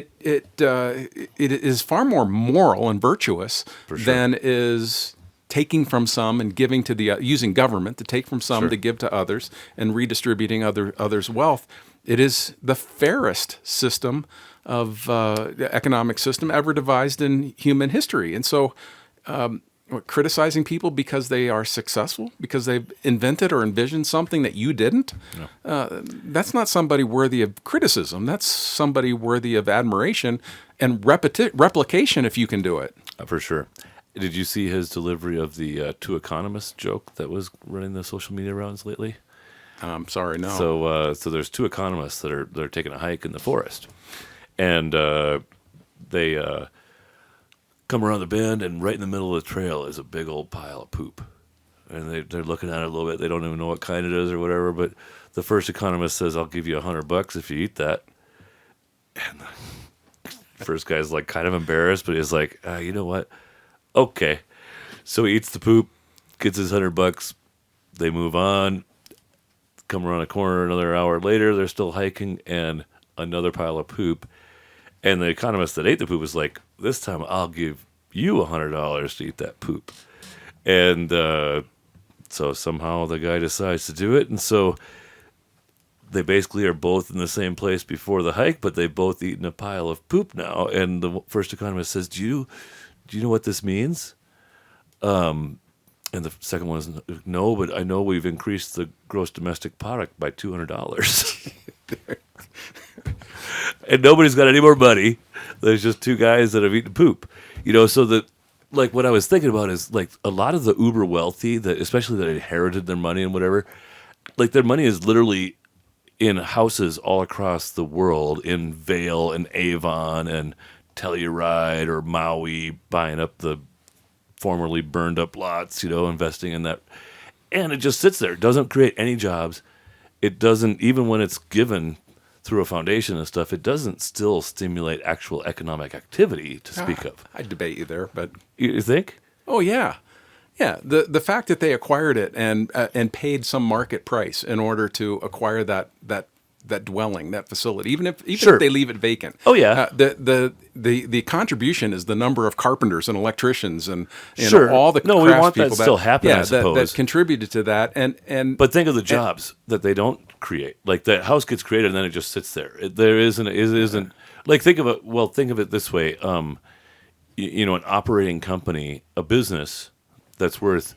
is far more moral and virtuous than is taking from some and giving to the using government to take from some to give to others and redistributing others' wealth. It is the fairest system of economic system ever devised in human history. And so, criticizing people because they are successful, because they've invented or envisioned something that you didn't, that's not somebody worthy of criticism. That's somebody worthy of admiration and replication if you can do it. For sure. Did you see his delivery of the two economists joke that was running the social media rounds lately? I'm sorry, no. So there's two economists that are taking a hike in the forest, and they come around the bend, and right in the middle of the trail is a big old pile of poop. and they're looking at it a little bit. They don't even know what kind it is or whatever. But the first economist says, "I'll give you $100 if you eat that." And the first guy's like kind of embarrassed, but he's like, "You know what? Okay." So he eats the poop, gets his $100. They move on. Come around a corner another hour later, they're still hiking, and another pile of poop. And the economist that ate the poop was like, "This time I'll give you $100 to eat that poop." And so somehow the guy decides to do it. And so they basically are both in the same place before the hike, but they've both eaten a pile of poop now. And the first economist says, do you know what this means? And the second one is, no, but I know we've increased the gross domestic product by $200. And nobody's got any more money. There's just two guys that have eaten poop. So like what I was thinking about is like a lot of the uber wealthy, that especially that inherited their money and whatever, like their money is literally in houses all across the world, in Vail and Avon and Telluride or Maui, buying up the formerly burned up lots, investing in that. And it just sits there. It doesn't create any jobs. It doesn't, even when it's given through a foundation and stuff, it doesn't still stimulate actual economic activity to speak of. I debate you there, but You think? oh yeah, yeah. The fact that they acquired it and paid some market price in order to acquire that dwelling, that facility, even if Sure. they leave it vacant. Oh, yeah. The contribution is the number of carpenters and electricians and Sure. all the No, we want that craftspeople still happen, I suppose. that contributed to that. And But think of the jobs that they don't create. Like the house gets created and then it just sits there. There isn't like think of it this way. An operating company, a business that's worth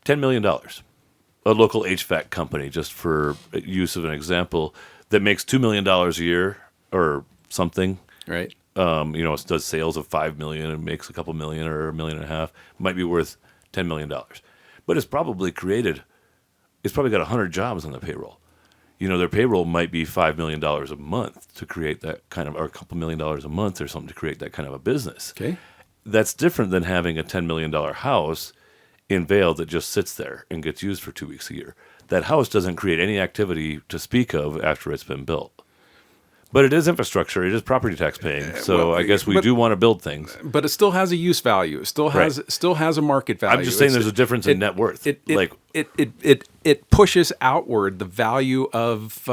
$10 million, a local HVAC company, just for use of an example, that makes $2 million a year or something. right. It does sales of $5 million and makes a couple million or $1.5 million, might be worth $10 million. But it's probably got 100 jobs on the payroll. Their payroll might be $5 million a month to create that kind of, or a couple $1 million a month or something to create that kind of a business. Okay. That's different than having a $10 million house in Vail that just sits there and gets used for 2 weeks a year. That house doesn't create any activity to speak of after it's been built. But it is infrastructure. It is property tax paying. So I guess we do want to build things. But it still has a use value. It still has a market value. I'm just saying there's a difference in net worth. It pushes outward the value of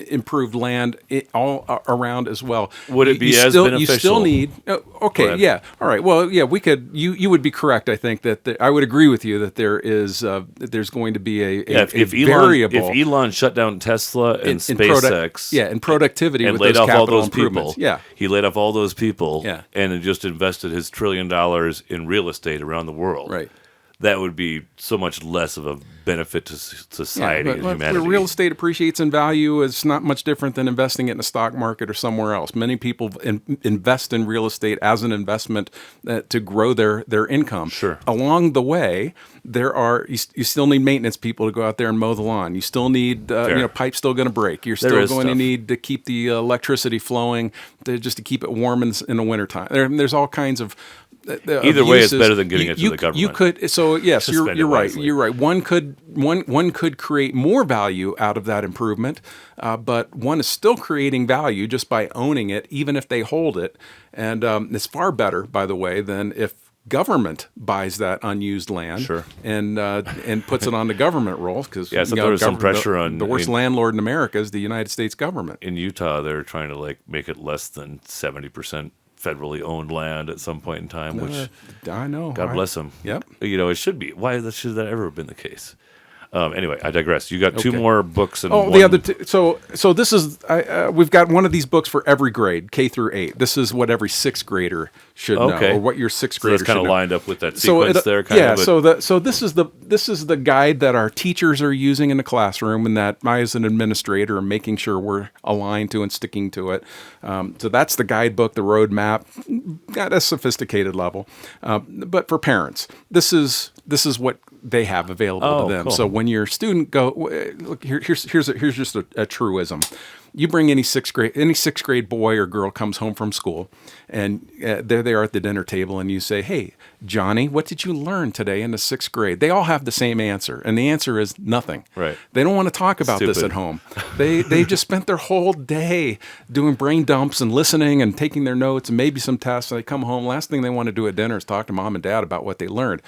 improved land all around as well. Would it be as beneficial? You still need. Okay, yeah, all right. Well, yeah, we could. You would be correct. I think that I would agree with you that there's going to be a variable. If Elon shut down Tesla and SpaceX, and productivity and with laid those off all capital those improvements. people, Yeah, he laid off all those people, Yeah. and just invested his $1 trillion in real estate around the world. right. That would be so much less of a benefit to society and humanity. Where real estate appreciates in value is not much different than investing it in the stock market or somewhere else. Many people invest in real estate as an investment to grow their income. Sure. Along the way, you still need maintenance people to go out there and mow the lawn. You still need pipes still going to break. You're still going to need to keep the electricity flowing just to keep it warm in the wintertime. There's all kinds of Either way, it's better than giving it to the government. You could, so yes, you're right. wisely. You're right. One could create more value out of that improvement, but one is still creating value just by owning it, even if they hold it. And it's far better, by the way, than if government buys that unused land Sure. and puts it on the government rolls. Because Yeah, I thought there was some pressure on the worst landlord in America is the United States government. in Utah. They're trying to make it less than 70% federally owned land at some point in time, which I know. God bless them. Yep. It should be. Why should that ever have been the case? Anyway, I digress. You got two more books. And the other two. So this is we've got one of these books for every grade, K through 8. This is what every sixth grader should know, or what your sixth grader should know. That's kind of lined up with that sequence there. So this is the guide that our teachers are using in the classroom, and that I, as an administrator, am making sure we're aligned to and sticking to it. So that's the guidebook, the roadmap, at a sophisticated level. But for parents, this is what they have available to them. Cool. So when your student look, here's just a truism. you bring any sixth grade boy or girl comes home from school, and there they are at the dinner table, and you say, "Hey, Johnny, what did you learn today in the sixth grade?" They all have the same answer, and the answer is nothing. Right. They don't want to talk about this Stupid. at home. They've just spent their whole day doing brain dumps and listening and taking their notes and maybe some tests. And they come home. Last thing they want to do at dinner is talk to mom and dad about what they learned.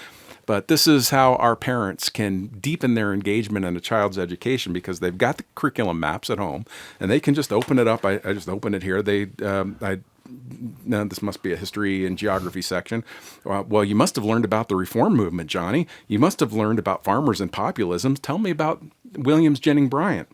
But this is how our parents can deepen their engagement in a child's education, because they've got the curriculum maps at home and they can just open it up. I just open it here. Now, this must be a history and geography section. Well, you must have learned about the reform movement, Johnny. You must have learned about farmers and populism. Tell me about Williams Jennings Bryan.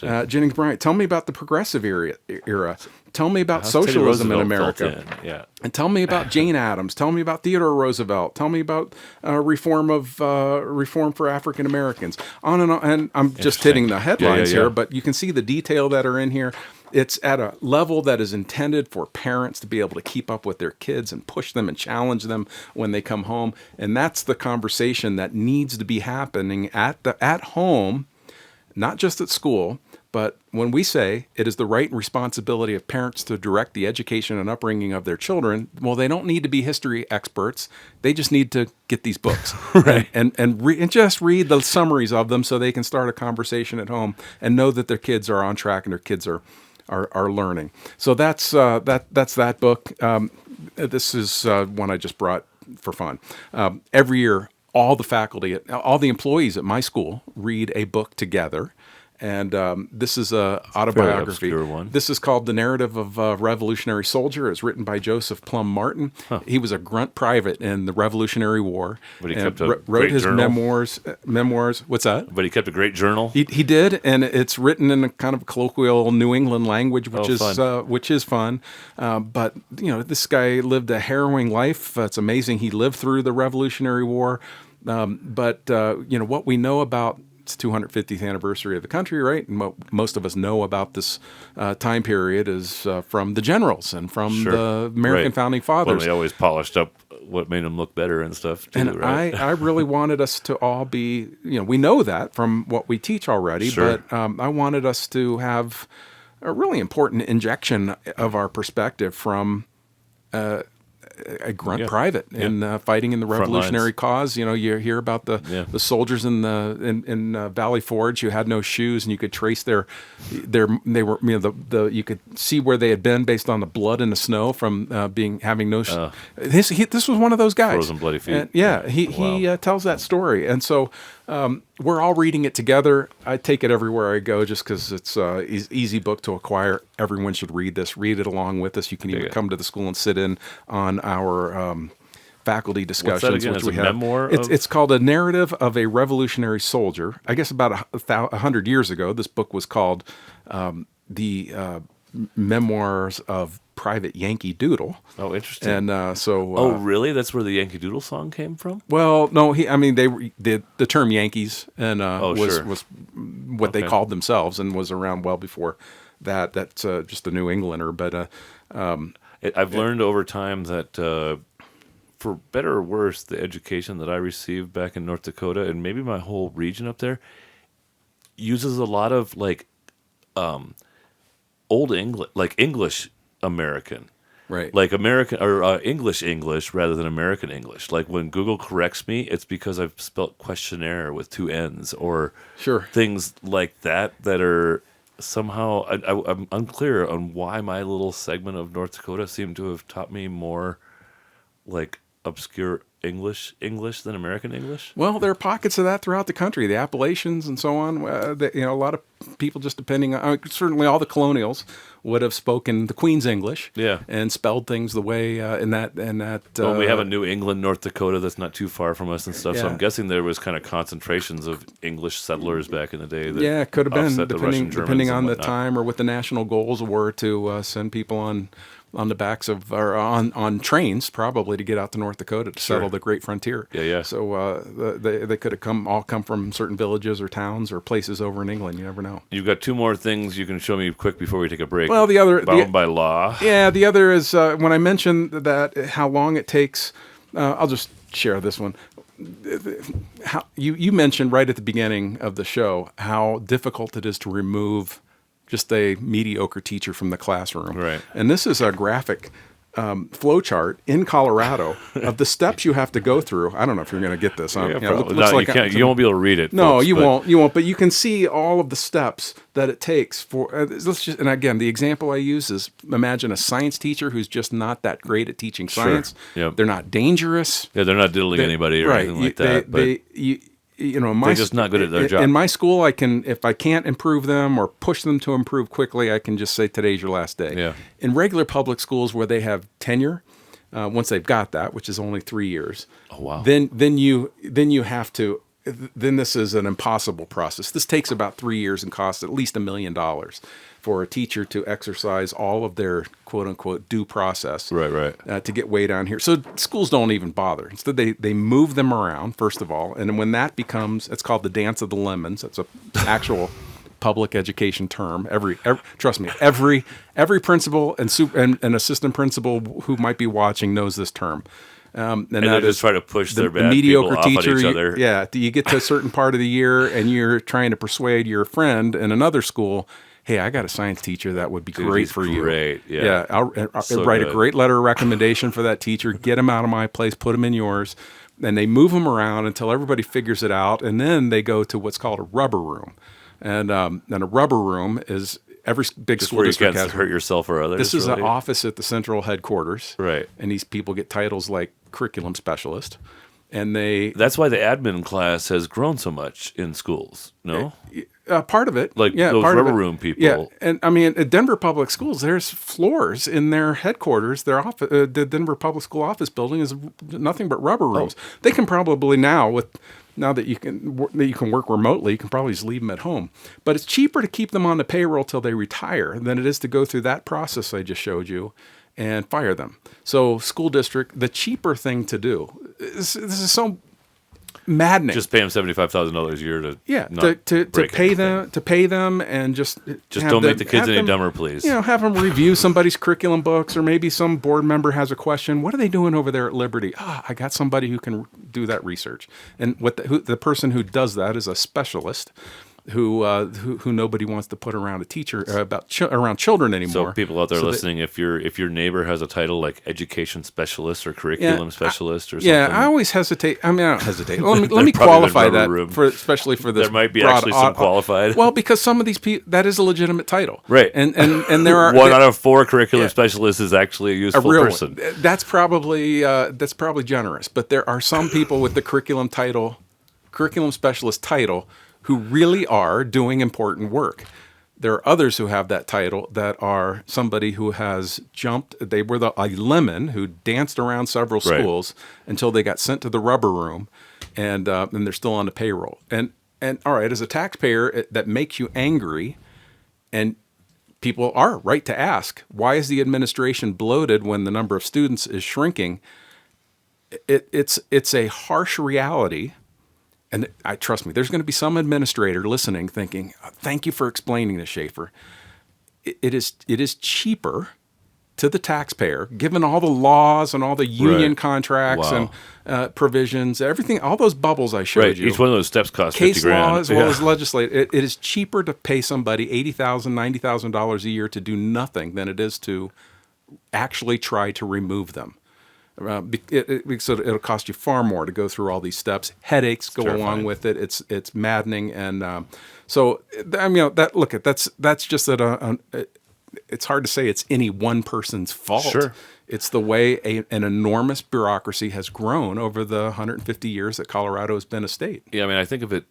Tell me about the progressive era. Tell me about socialism in America. Yeah. And tell me about Jane Addams. Tell me about Theodore Roosevelt. Tell me about reform for African Americans. On and on. And I'm just hitting the headlines here, but you can see the detail that are in here. It's at a level that is intended for parents to be able to keep up with their kids and push them and challenge them when they come home. And that's the conversation that needs to be happening at home, not just at school. But when we say it is the right and responsibility of parents to direct the education and upbringing of their children, well, they don't need to be history experts. They just need to get these books right. and just read the summaries of them so they can start a conversation at home and know that their kids are on track and their kids are learning. So that's that book. This is one I just brought for fun. Every year, all the employees at my school read a book together. And this is a autobiography. Obscure one. This is called The Narrative of a Revolutionary Soldier. It's written by Joseph Plum Martin. Huh. He was a grunt private in the Revolutionary War. But he kept a wrote great his journal. memoirs. What's that? But he kept a great journal. He did, and it's written in a kind of colloquial New England language, which is fun. But this guy lived a harrowing life. It's amazing he lived through the Revolutionary War. But what we know about. It's 250th anniversary of the country, right? And what most of us know about this time period is from the generals and from the American founding fathers. Well, they always polished up what made them look better and stuff, too, and right? I really wanted us to all be, we know that from what we teach already, but I wanted us to have a really important injection of our perspective from a grunt private in fighting in the revolutionary cause. You hear about the soldiers in Valley Forge who had no shoes, and you could trace they were you could see where they had been based on the blood in the snow from having no shoes. This was one of those guys. Frozen bloody feet. And, he tells that story, and so. We're all reading it together. I take it everywhere I go just because it's an easy book to acquire. Everyone should read this. Read it along with us. You can even come to the school and sit in on our faculty discussions. What's that again? Which we have. Memoir? It's called A Narrative of a Revolutionary Soldier. I guess about 100 years ago, this book was called The Memoirs of Private Yankee Doodle. Oh, interesting. And oh, really? That's where the Yankee Doodle song came from? Well, no. The term Yankees and was what they called themselves and was around well before that. That's just a New Englander. But I've learned over time that for better or worse, the education that I received back in North Dakota and maybe my whole region up there uses a lot of old English, like English American, right? Like American or English rather than American English. Like when Google corrects me, it's because I've spelt questionnaire with two N's or things like that are somehow I'm unclear on why my little segment of North Dakota seemed to have taught me more like obscure English than American English. Well, there are pockets of that throughout the country, the Appalachians and so on. A lot of people just depending on, certainly all the colonials would have spoken the Queen's English, and spelled things the way in that. Well, we have a New England, North Dakota that's not too far from us and stuff. So I'm guessing there was kind of concentrations of English settlers back in the day. That it could have been depending on the whatnot. time or what the national goals were to send people on the backs of or on trains probably to get out to North Dakota to settle the Great Frontier. Yeah. So they could have come from certain villages or towns or places over in England. You never know. You've got two more things you can show me quick before we take a break. Well, bound by law. Yeah, the other is when I mentioned that how long it takes. I'll just share this one. How you mentioned right at the beginning of the show how difficult it is to remove just a mediocre teacher from the classroom. Right. And this is a graphic flow chart in Colorado of the steps you have to go through. I don't know if you're going to get this. You won't be able to read it. No, folks, you won't. You won't. But you can see all of the steps that it takes for. And again, the example I use is imagine a science teacher who's just not that great at teaching science. Yep. They're not dangerous. Yeah, they're not diddling anybody or anything like that. They're just not good at their job. In my school, if I can't improve them or push them to improve quickly, I can just say today's your last day. Yeah. In regular public schools where they have tenure, once they've got that, which is only 3 years, oh wow, then you have to. Then this is an impossible process. This takes about 3 years and costs at least $1 million for a teacher to exercise all of their quote unquote due process. Right. To get way down here. So schools don't even bother. Instead, they move them around, first of all. And when that becomes, it's called the dance of the lemons. It's an actual public education term. Trust me, every principal and assistant principal who might be watching knows this term. And they just try to push their bad mediocre people off teacher. on each other. You get to a certain part of the year and you're trying to persuade your friend in another school, hey, I got a science teacher that would be great for you. Great, yeah. I'll write a great letter of recommendation for that teacher, get him out of my place, put him in yours, and they move him around until everybody figures it out, and then they go to what's called a rubber room. And a rubber room is every big school district has. You can't hurt yourself or others. This is an office at the central headquarters. Right. And these people get titles like curriculum specialist. And that's why the admin class has grown so much in schools, no? Part of it. Like those rubber room people. Yeah, and I mean, at Denver Public Schools, there's floors in their headquarters. Their office, the Denver Public School office building is nothing but rubber rooms. They can probably now that you can work remotely, you can probably just leave them at home. But it's cheaper to keep them on the payroll till they retire than it is to go through that process I just showed you and fire them. So school district, the cheaper thing to do. This is so maddening. Just pay them $75,000 a year to pay them and just don't make the kids any dumber, please. Have them review somebody's curriculum books, or maybe some board member has a question. What are they doing over there at Liberty? I got somebody who can do that research. And the person who does that is a specialist. Who nobody wants to put around a teacher around children anymore. So people out there listening, if your neighbor has a title like education specialist or curriculum specialist or something, I always hesitate. I don't hesitate. Let me qualify that especially for this. There might be actually some qualified. Well, because some of these people, that is a legitimate title, right? And there are one out of 4 curriculum specialists is actually a useful person. That's probably generous, but there are some people with the curriculum specialist title, who really are doing important work. There are others who have that title that are somebody who has jumped. They were a lemon who danced around several schools until they got sent to the rubber room, and they're still on the payroll. And all right, as a taxpayer, that makes you angry, and people are right to ask, why is the administration bloated when the number of students is shrinking? It's a harsh reality. And trust me, there's going to be some administrator listening thinking, thank you for explaining this, Schaffer. It is cheaper to the taxpayer, given all the laws and all the union contracts and provisions, everything, all those bubbles I showed you. Each one of those steps costs $50,000. Case law as well as legislate. It is cheaper to pay somebody $80,000, $90,000 a year to do nothing than it is to actually try to remove them. So it'll cost you far more to go through all these steps. Headaches go along with it. It's maddening, and that's just it's hard to say it's any one person's fault. Sure. It's the way an enormous bureaucracy has grown over the 150 years that Colorado has been a state. Yeah, I mean, I think of it.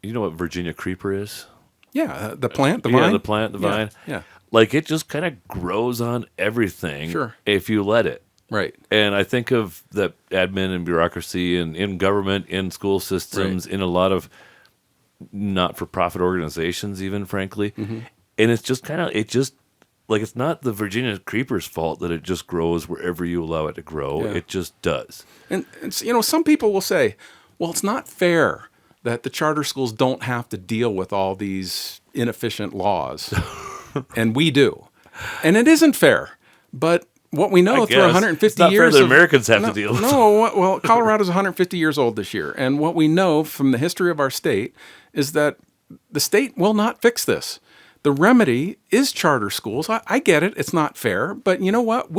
You know what Virginia creeper is? Yeah, the plant, the vine. Yeah, the plant, the vine. Yeah. Like, it just kind of grows on everything if you let it. Right. And I think of the admin and bureaucracy and in government, in school systems, in a lot of not-for-profit organizations even, frankly. Mm-hmm. And it's just it's not the Virginia creeper's fault that it just grows wherever you allow it to grow. Yeah. It just does. And some people will say, well, it's not fair that the charter schools don't have to deal with all these inefficient laws. And we do. And it isn't fair. But what we know through 150 it's not years fair that Americans have to deal with it. Well, Colorado's 150 years old this year. And what we know from the history of our state is that the state will not fix this. The remedy is charter schools. I get it. It's not fair. But you know what?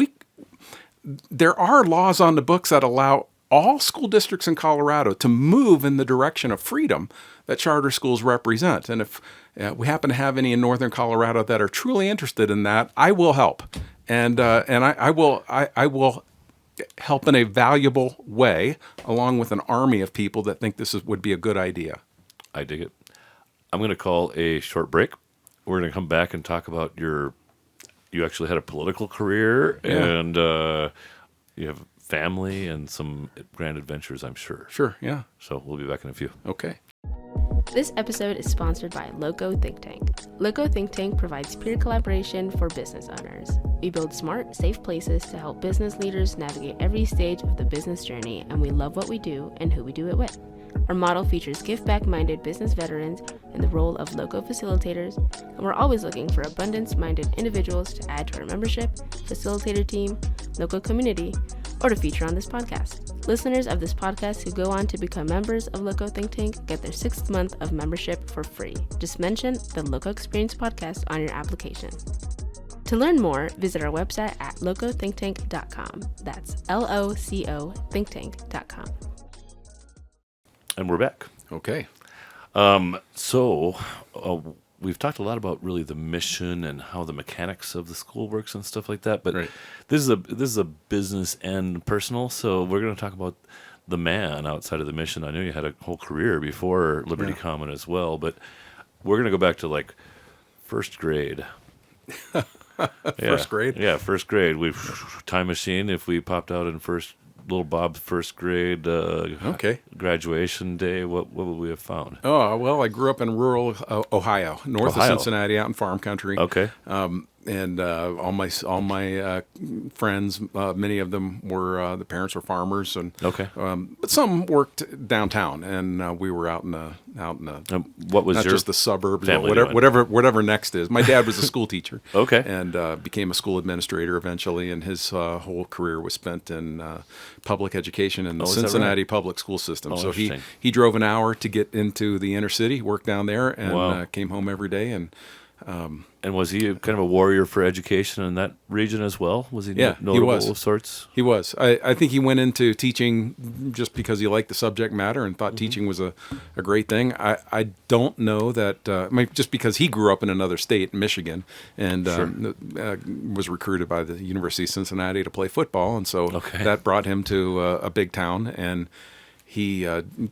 There are laws on the books that allow all school districts in Colorado to move in the direction of freedom that charter schools represent. And if we happen to have any in northern Colorado that are truly interested in that, I will help. And I will help in a valuable way, along with an army of people that think would be a good idea. I dig it. I'm going to call a short break. We're going to come back and talk about you actually had a political career, and you have family and some grand adventures, I'm sure. Sure, yeah. So we'll be back in a few. Okay. This episode is sponsored by LoCo Think Tank. LoCo Think Tank provides peer collaboration for business owners. We build smart, safe places to help business leaders navigate every stage of the business journey, and we love what we do and who we do it with. Our model features give-back-minded business veterans in the role of LoCo facilitators, and we're always looking for abundance-minded individuals to add to our membership, facilitator team, LoCo community, or to feature on this podcast. Listeners of this podcast who go on to become members of LoCo Think Tank get their 6th month of membership for free. Just mention the LoCo Experience podcast on your application. To learn more, visit our website at locothinktank.com. That's LOCO thinktank.com. And we're back. Okay. So we've talked a lot about really the mission and how the mechanics of the school works and stuff like that. But Right. this is a business and personal. So we're going to talk about the man outside of the mission. I know you had a whole career before Liberty Common as well, but we're going to go back to like first grade. First grade? Yeah, first grade. We time machine. If we popped out in little Bob's first grade graduation day, what would we have found? Oh, well, I grew up in rural Ohio, north of Cincinnati, out in farm country. Okay. And all my friends, many of them were the parents were farmers, and but some worked downtown, and we were out in the what was not your just the suburbs, but family whatever next is. My dad was a school teacher, and became a school administrator eventually, and his whole career was spent in public education in the Cincinnati public school system. So he drove an hour to get into the inner city, worked down there, and came home every day. And was he kind of a warrior for education in that region as well? Was he notable he was. of sorts? He was. I think he went into teaching just because he liked the subject matter and thought teaching was a great thing. I don't know that, just because he grew up in another state, Michigan, and was recruited by the University of Cincinnati to play football, and so that brought him to a big town, and he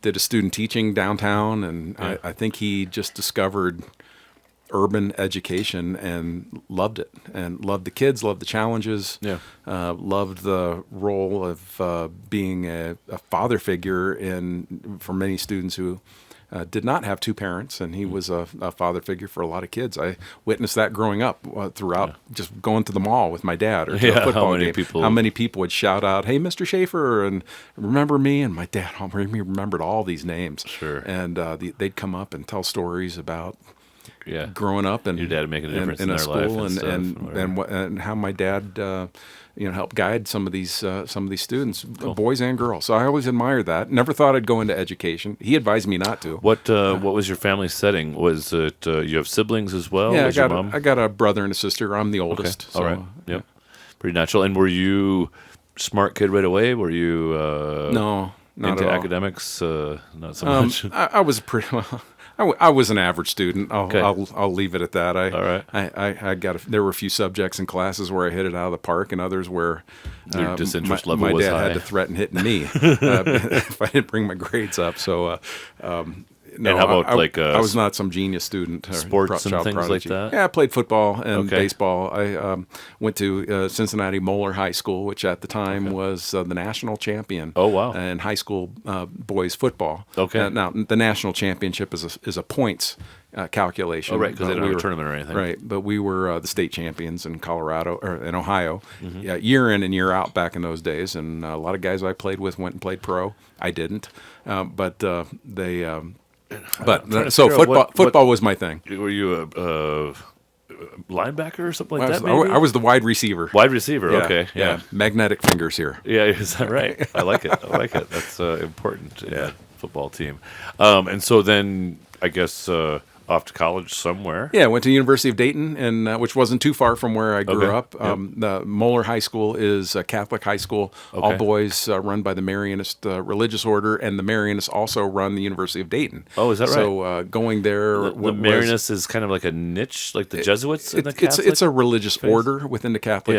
did a student teaching downtown, and I think he just discovered urban education and loved it, and loved the kids, loved the challenges, loved the role of being a father figure for many students who did not have two parents, and he was a father figure for a lot of kids. I witnessed that growing up throughout just going to the mall with my dad or to a football game. How many people would shout out, "Hey, Mr. Schaffer," and "Remember me?" And my dad remembered all these names. Sure. And they'd come up and tell stories about growing up and your dad making a difference in a their school, life and how my dad helped guide some of these students, boys and girls. So I always admired that. Never thought I'd go into education. He advised me not to. What was your family setting? Was it you have siblings as well? Yeah, I got a brother and a sister. I'm the oldest. Okay. All right. Yep. Pretty natural. And were you smart kid right away? Were you no, not into at all. Academics? Not so much. I was pretty well. I was an average student. I'll leave it at that. All right. I there were a few subjects and classes where I hit it out of the park, and others where your disinterest level my was dad high. had to threaten hitting me if I didn't bring my grades up. So. No, and how about I was not some genius student. Sports and things prodigy. like that? Yeah, I played football and baseball. I went to Cincinnati Moeller High School, which at the time was the national champion. Oh, wow. In high school boys football. Okay. Now, the national championship is a points calculation. Oh, right, because they don't have a tournament or anything. Right, but we were the state champions in Colorado, or in Ohio, year in and year out back in those days. And a lot of guys I played with went and played pro. I didn't. But they... so football was my thing. Were you a linebacker or something like that? Maybe? I was the wide receiver. Wide receiver. Okay. Yeah. Magnetic fingers here. Yeah. Is that right? I like it. That's important in that football team. And so then I guess off to college somewhere. Yeah, I went to the University of Dayton, and which wasn't too far from where I grew Okay. up. The Moeller High School is a Catholic high school, all Okay. boys, run by the Marianist religious order, and the Marianists also run the University of Dayton. Oh, is that right? So going there, The Marianists is kind of like a niche, like the Jesuits in the Catholic. it's a religious order within the Catholic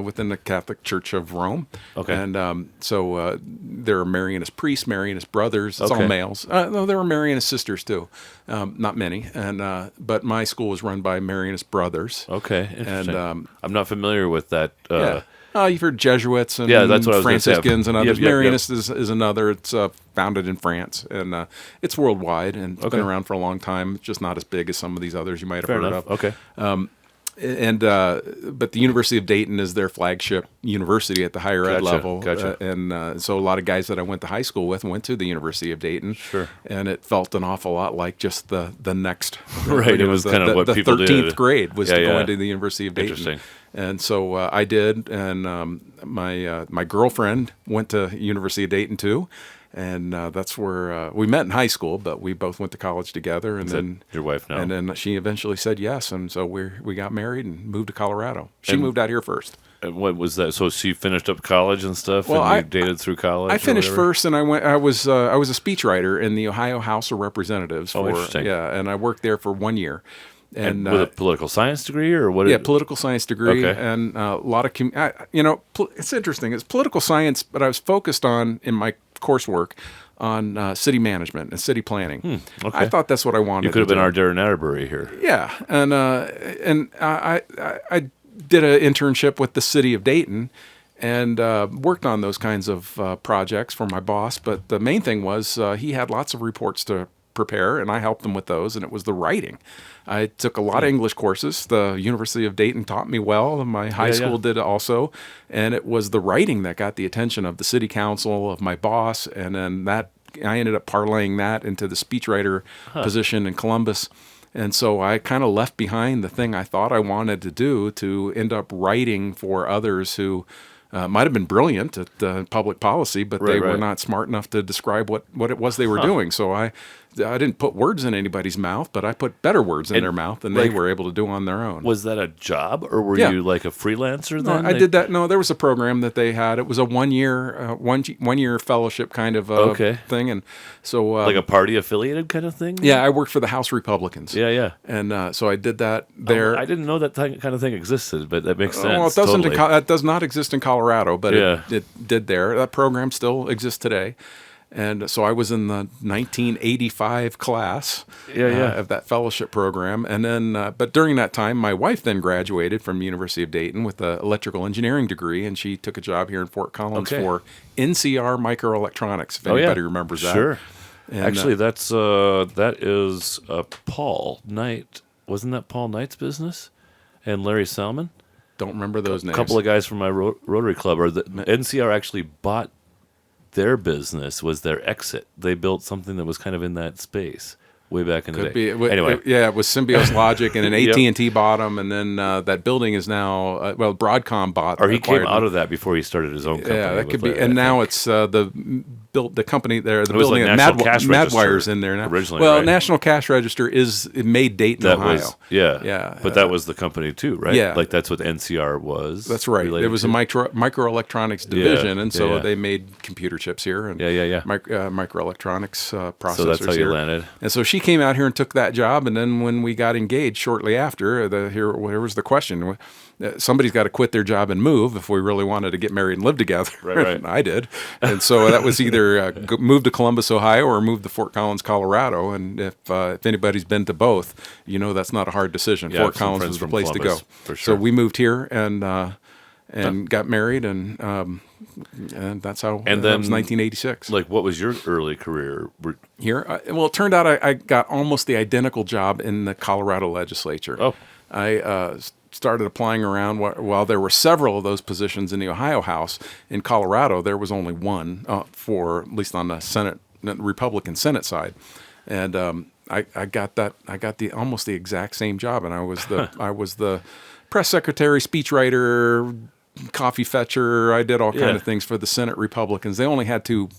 within the Catholic Church of Rome. Okay. And so there are Marianist priests, Marianist brothers. It's Okay. all males. No, there were Marianist sisters too, not many. And but my school was run by Marianist brothers. Okay, interesting. And I'm not familiar with that. yeah. You've heard Jesuits and Yeah, that's what I was gonna say. Franciscans and others. Yep, yep, yep. Marianist is another. It's founded in France, and it's worldwide, and it's been around for a long time. It's just not as big as some of these others you might have Fair heard enough. of. Okay. And but the University of Dayton is their flagship university at the higher ed Gotcha, level. gotcha. And so a lot of guys that I went to high school with went to the University of Dayton. Sure. And it felt an awful lot like just the next. Right, it was kind of what the people 13th did. grade was Yeah, to go yeah. into the University of Dayton. Interesting. And so I did, and my girlfriend went to University of Dayton too. And that's where we met in high school, but we both went to college together. And Is that then your wife now? And then she eventually said yes, and so we got married and moved to Colorado. She And- moved out here first. And what was that? So she finished up college and stuff, Well, and I- you dated through college. I or finished whatever? first, and I was a speechwriter in the Ohio House of Representatives. Oh, interesting. Yeah, and I worked there for 1 year. And with a political science degree, or what? Yeah, political science degree, Okay. and a lot of it's interesting. It's political science, but I was focused on in my coursework on city management and city planning. okay. I thought that's what I wanted. You could have to been do. our Darren Atterbury here. Yeah, and I did an internship with the city of Dayton, and worked on those kinds of projects for my boss. But the main thing was he had lots of reports to prepare, and I helped him with those. And it was the writing. I took a lot of English courses. The University of Dayton taught me well, and my high Yeah, school yeah. did also. And it was the writing that got the attention of the city council, of my boss, and then that I ended up parlaying that into the speechwriter position in Columbus. And so I kind of left behind the thing I thought I wanted to do to end up writing for others who might have been brilliant at public policy, but they were right. not smart enough to describe what it was they were doing. So I didn't put words in anybody's mouth, but I put better words in And, their mouth than they like, were able to do on their own. Was that a job, or were Yeah. you like a freelancer No, then? I did that. No, there was a program that they had. It was a 1 year, one year fellowship kind of thing, and so Like a party affiliated kind of thing? yeah, I worked for the House Republicans. Yeah, yeah. And so I did that there. I didn't know that kind of thing existed, but that makes sense. Well, it doesn't. Totally. That does not exist in Colorado, but Yeah. it did there. That program still exists today. And so I was in the 1985 class Yeah. of that fellowship program. And then, but during that time, my wife then graduated from the University of Dayton with an electrical engineering degree, and she took a job here in Fort Collins Okay. for NCR Microelectronics, if Oh, yeah. anybody remembers that. Sure. And, Actually, that is Paul Knight. Wasn't that Paul Knight's business? And Larry Salmon? don't remember those names. A couple of guys from my Rotary Club, or the NCR actually bought their business, was their exit. They built something that was kind of in that space way back in the Could day. be. Anyway, It was Symbios Logic, and then Yep. AT&T bought them, and then that building is now, Broadcom bought. or he came acquired out them. of that before he started his own company. Yeah, that with could be. Larry, And I now think. it's the company there, the It was building like at National Cash Madwire's Register in there now. originally, Well, right? National Cash Register it made Dayton, that Ohio. was yeah. Yeah, But that was the company too, right? yeah. Like that's what NCR was. That's right. It related was to? a microelectronics division, and so yeah. they made computer chips here and Yeah. microelectronics processors. So that's how you here. landed. And so she came out here and took that job, and then when we got engaged shortly after, here was the question: somebody's got to quit their job and move if we really wanted to get married and live together. Right. And I did, and so that was either move to Columbus, Ohio, or move to Fort Collins, Colorado. And if anybody's been to both, that's not a hard decision. Yeah, I Fort have some Collins friends was the from place to go. Columbus, for sure. So we moved here and got married, and that's how. And that then, was 1986. Like, what was your early career? Here, well, it turned out I got almost the identical job in the Colorado legislature. Oh. I started applying around while there were several of those positions in the Ohio House. In Colorado, there was only one for at least on the Senate, the Republican Senate side, and I got that. I got almost the exact same job, and I was the press secretary, speechwriter, coffee fetcher. I did all kind Yeah. of things for the Senate Republicans. They only had two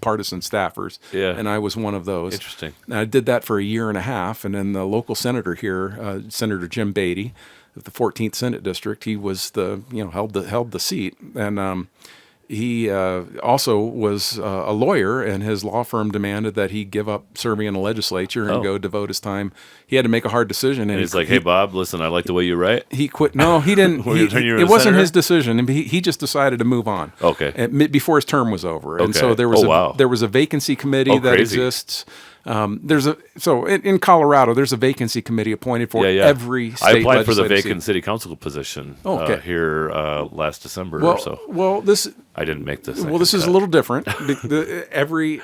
partisan staffers. Yeah. And I was one of those. Interesting. And I did that for a year and a half. And then the local senator here, Senator Jim Beatty, of the 14th Senate District, he was held the seat. And he also was a lawyer, and his law firm demanded that he give up serving in the legislature and go devote his time. He had to make a hard decision. And he's like, hey, Bob, listen, I like the way you write. He quit. No, he didn't. It wasn't his decision. And he just decided to move on. Okay. Before his term was over. And Okay. so there was a vacancy committee that crazy. exists. In Colorado, there's a vacancy committee appointed for every state I applied for the legislative vacant seat. city council position here last December or so. Well, this I didn't make this. Well, this is a little different. Every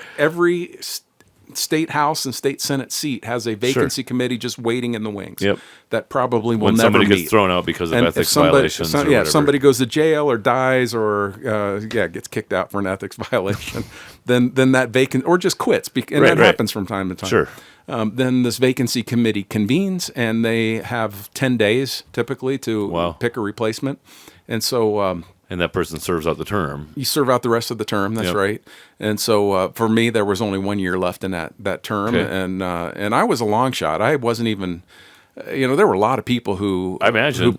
state house and state senate seat has a vacancy committee just waiting in the wings. Yep. That probably will when never somebody meet. gets thrown out because of And ethics if somebody, violations. Or whatever. If somebody goes to jail or dies or gets kicked out for an ethics violation, then that vacant or just quits, and that happens from time to time. Sure. Then this vacancy committee convenes, and they have 10 days typically to pick a replacement, and so. And that person serves out the term. You serve out the rest of the term. That's right. And so for me, there was only 1 year left in that term, and I was a long shot. I wasn't even. There were a lot of people who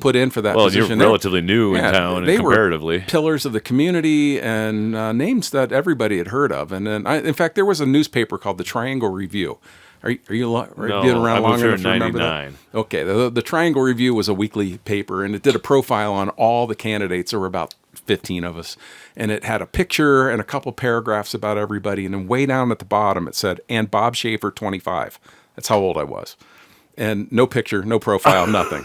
put in for that position. Well, you're relatively new in town, and comparatively. Were pillars of the community and names that everybody had heard of. And then, in fact, there was a newspaper called the Triangle Review. Are you been around long enough to remember that? Okay, the Triangle Review was a weekly paper, and it did a profile on all the candidates. There were about 15 of us, and it had a picture and a couple paragraphs about everybody, and then way down at the bottom it said, and Bob Schaffer, 25. That's how old I was. And no picture, no profile, nothing.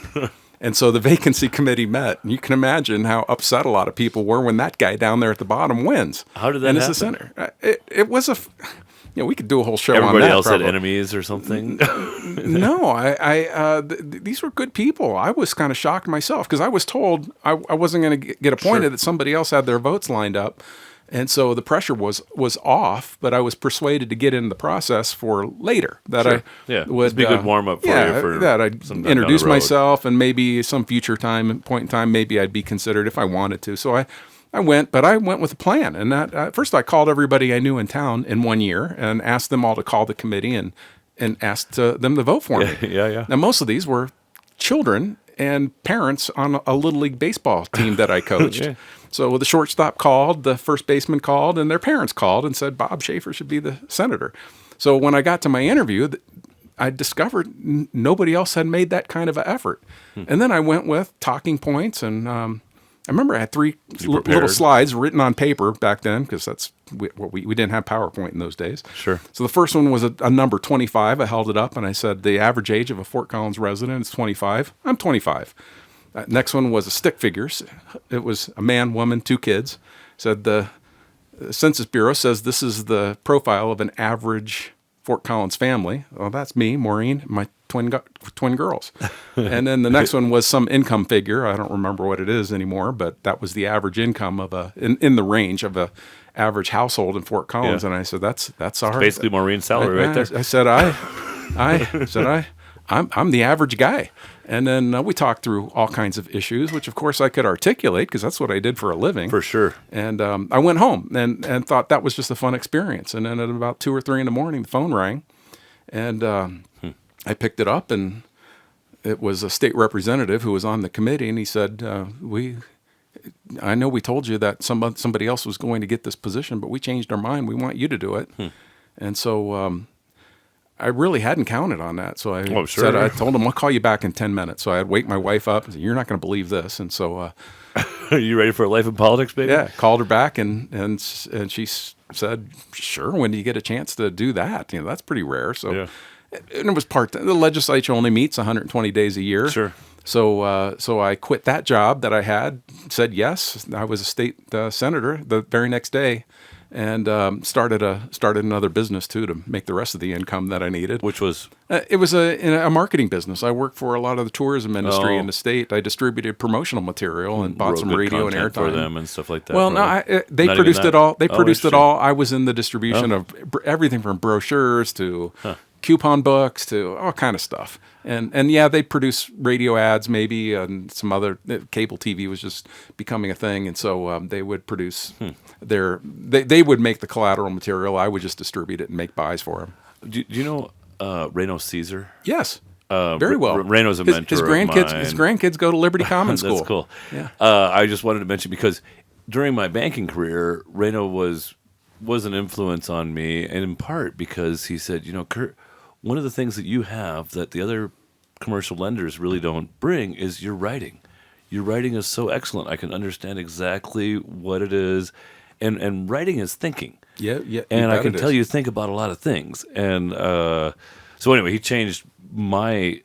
And so the vacancy committee met, and you can imagine how upset a lot of people were when that guy down there at the bottom wins. How did that happen? It's the center. It was we could do a whole show on that. Everybody else probably. had enemies or something? No, these were good people. I was kind of shocked myself because I was told I wasn't going to get appointed, that somebody else had their votes lined up. And so the pressure was off, but I was persuaded to get in the process for later. That I would be a good warm up for you. For that I'd introduce myself, and maybe some future point in time, maybe I'd be considered if I wanted to. So I went, but I went with a plan. And that first I called everybody I knew in town in 1 year and asked them all to call the committee and asked them to vote for me. Yeah. Now most of these were children and parents on a Little League baseball team that I coached. So the shortstop called, the first baseman called, and their parents called and said Bob Schaffer should be the senator. So when I got to my interview, I discovered nobody else had made that kind of an effort. And then I went with talking points, and I remember I had 3 little slides written on paper back then, because that's we didn't have PowerPoint in those days. Sure. So the first one was a number 25. I held it up, and I said, the average age of a Fort Collins resident is 25. I'm 25. Next one was a stick figures. It was a man, woman, 2 kids. Said the Census Bureau says this is the profile of an average Fort Collins family. Well, that's me, Maureen, my twin girls. And then the next one was some income figure. I don't remember what it is anymore, but that was the average income of in the range of a average household in Fort Collins. And I said, that's our basically Maureen's salary right there. I said, I'm the average guy. And then we talked through all kinds of issues, which of course I could articulate because that's what I did for a living. For sure. And I went home and thought that was just a fun experience. And then at about 2 or 3 in the morning, the phone rang, and I picked it up, and it was a state representative who was on the committee, and he said, I know we told you that somebody else was going to get this position, but we changed our mind. We want you to do it. And so I really hadn't counted on that. So I said, I told him, I'll call you back in 10 minutes. So I'd wake my wife up and say, you're not going to believe this. And so are you ready for a life in politics, baby? Yeah, called her back, and she said, sure, when do you get a chance to do that? That's pretty rare. So and it was part-time. The legislature only meets 120 days a year. Sure. So I quit that job that I had, said yes. I was a state senator the very next day, and started another business too to make the rest of the income that I needed. Which was? It was a marketing business. I worked for a lot of the tourism industry in the state. I distributed promotional material and bought some radio and airtime for them and stuff like that. Well, no, they produced it all. They produced it all. I was in the distribution of everything from brochures to coupon books to all kind of stuff. And yeah, they produce radio ads maybe, and some other cable TV was just becoming a thing, and so they would produce they would make the collateral material. I would just distribute it and make buys for them. Do you know Reno Caesar? Yes, very well. Reno's a mentor his grandkids. of mine. His grandkids go to Liberty Common School. That's cool. Yeah. I just wanted to mention because during my banking career, Reno was an influence on me, and in part because he said, Kurt, one of the things that you have that the other commercial lenders really don't bring is your writing. Your writing is so excellent. I can understand exactly what it is, and writing is thinking. Yeah. And I can tell you think about a lot of things. And so anyway, he changed my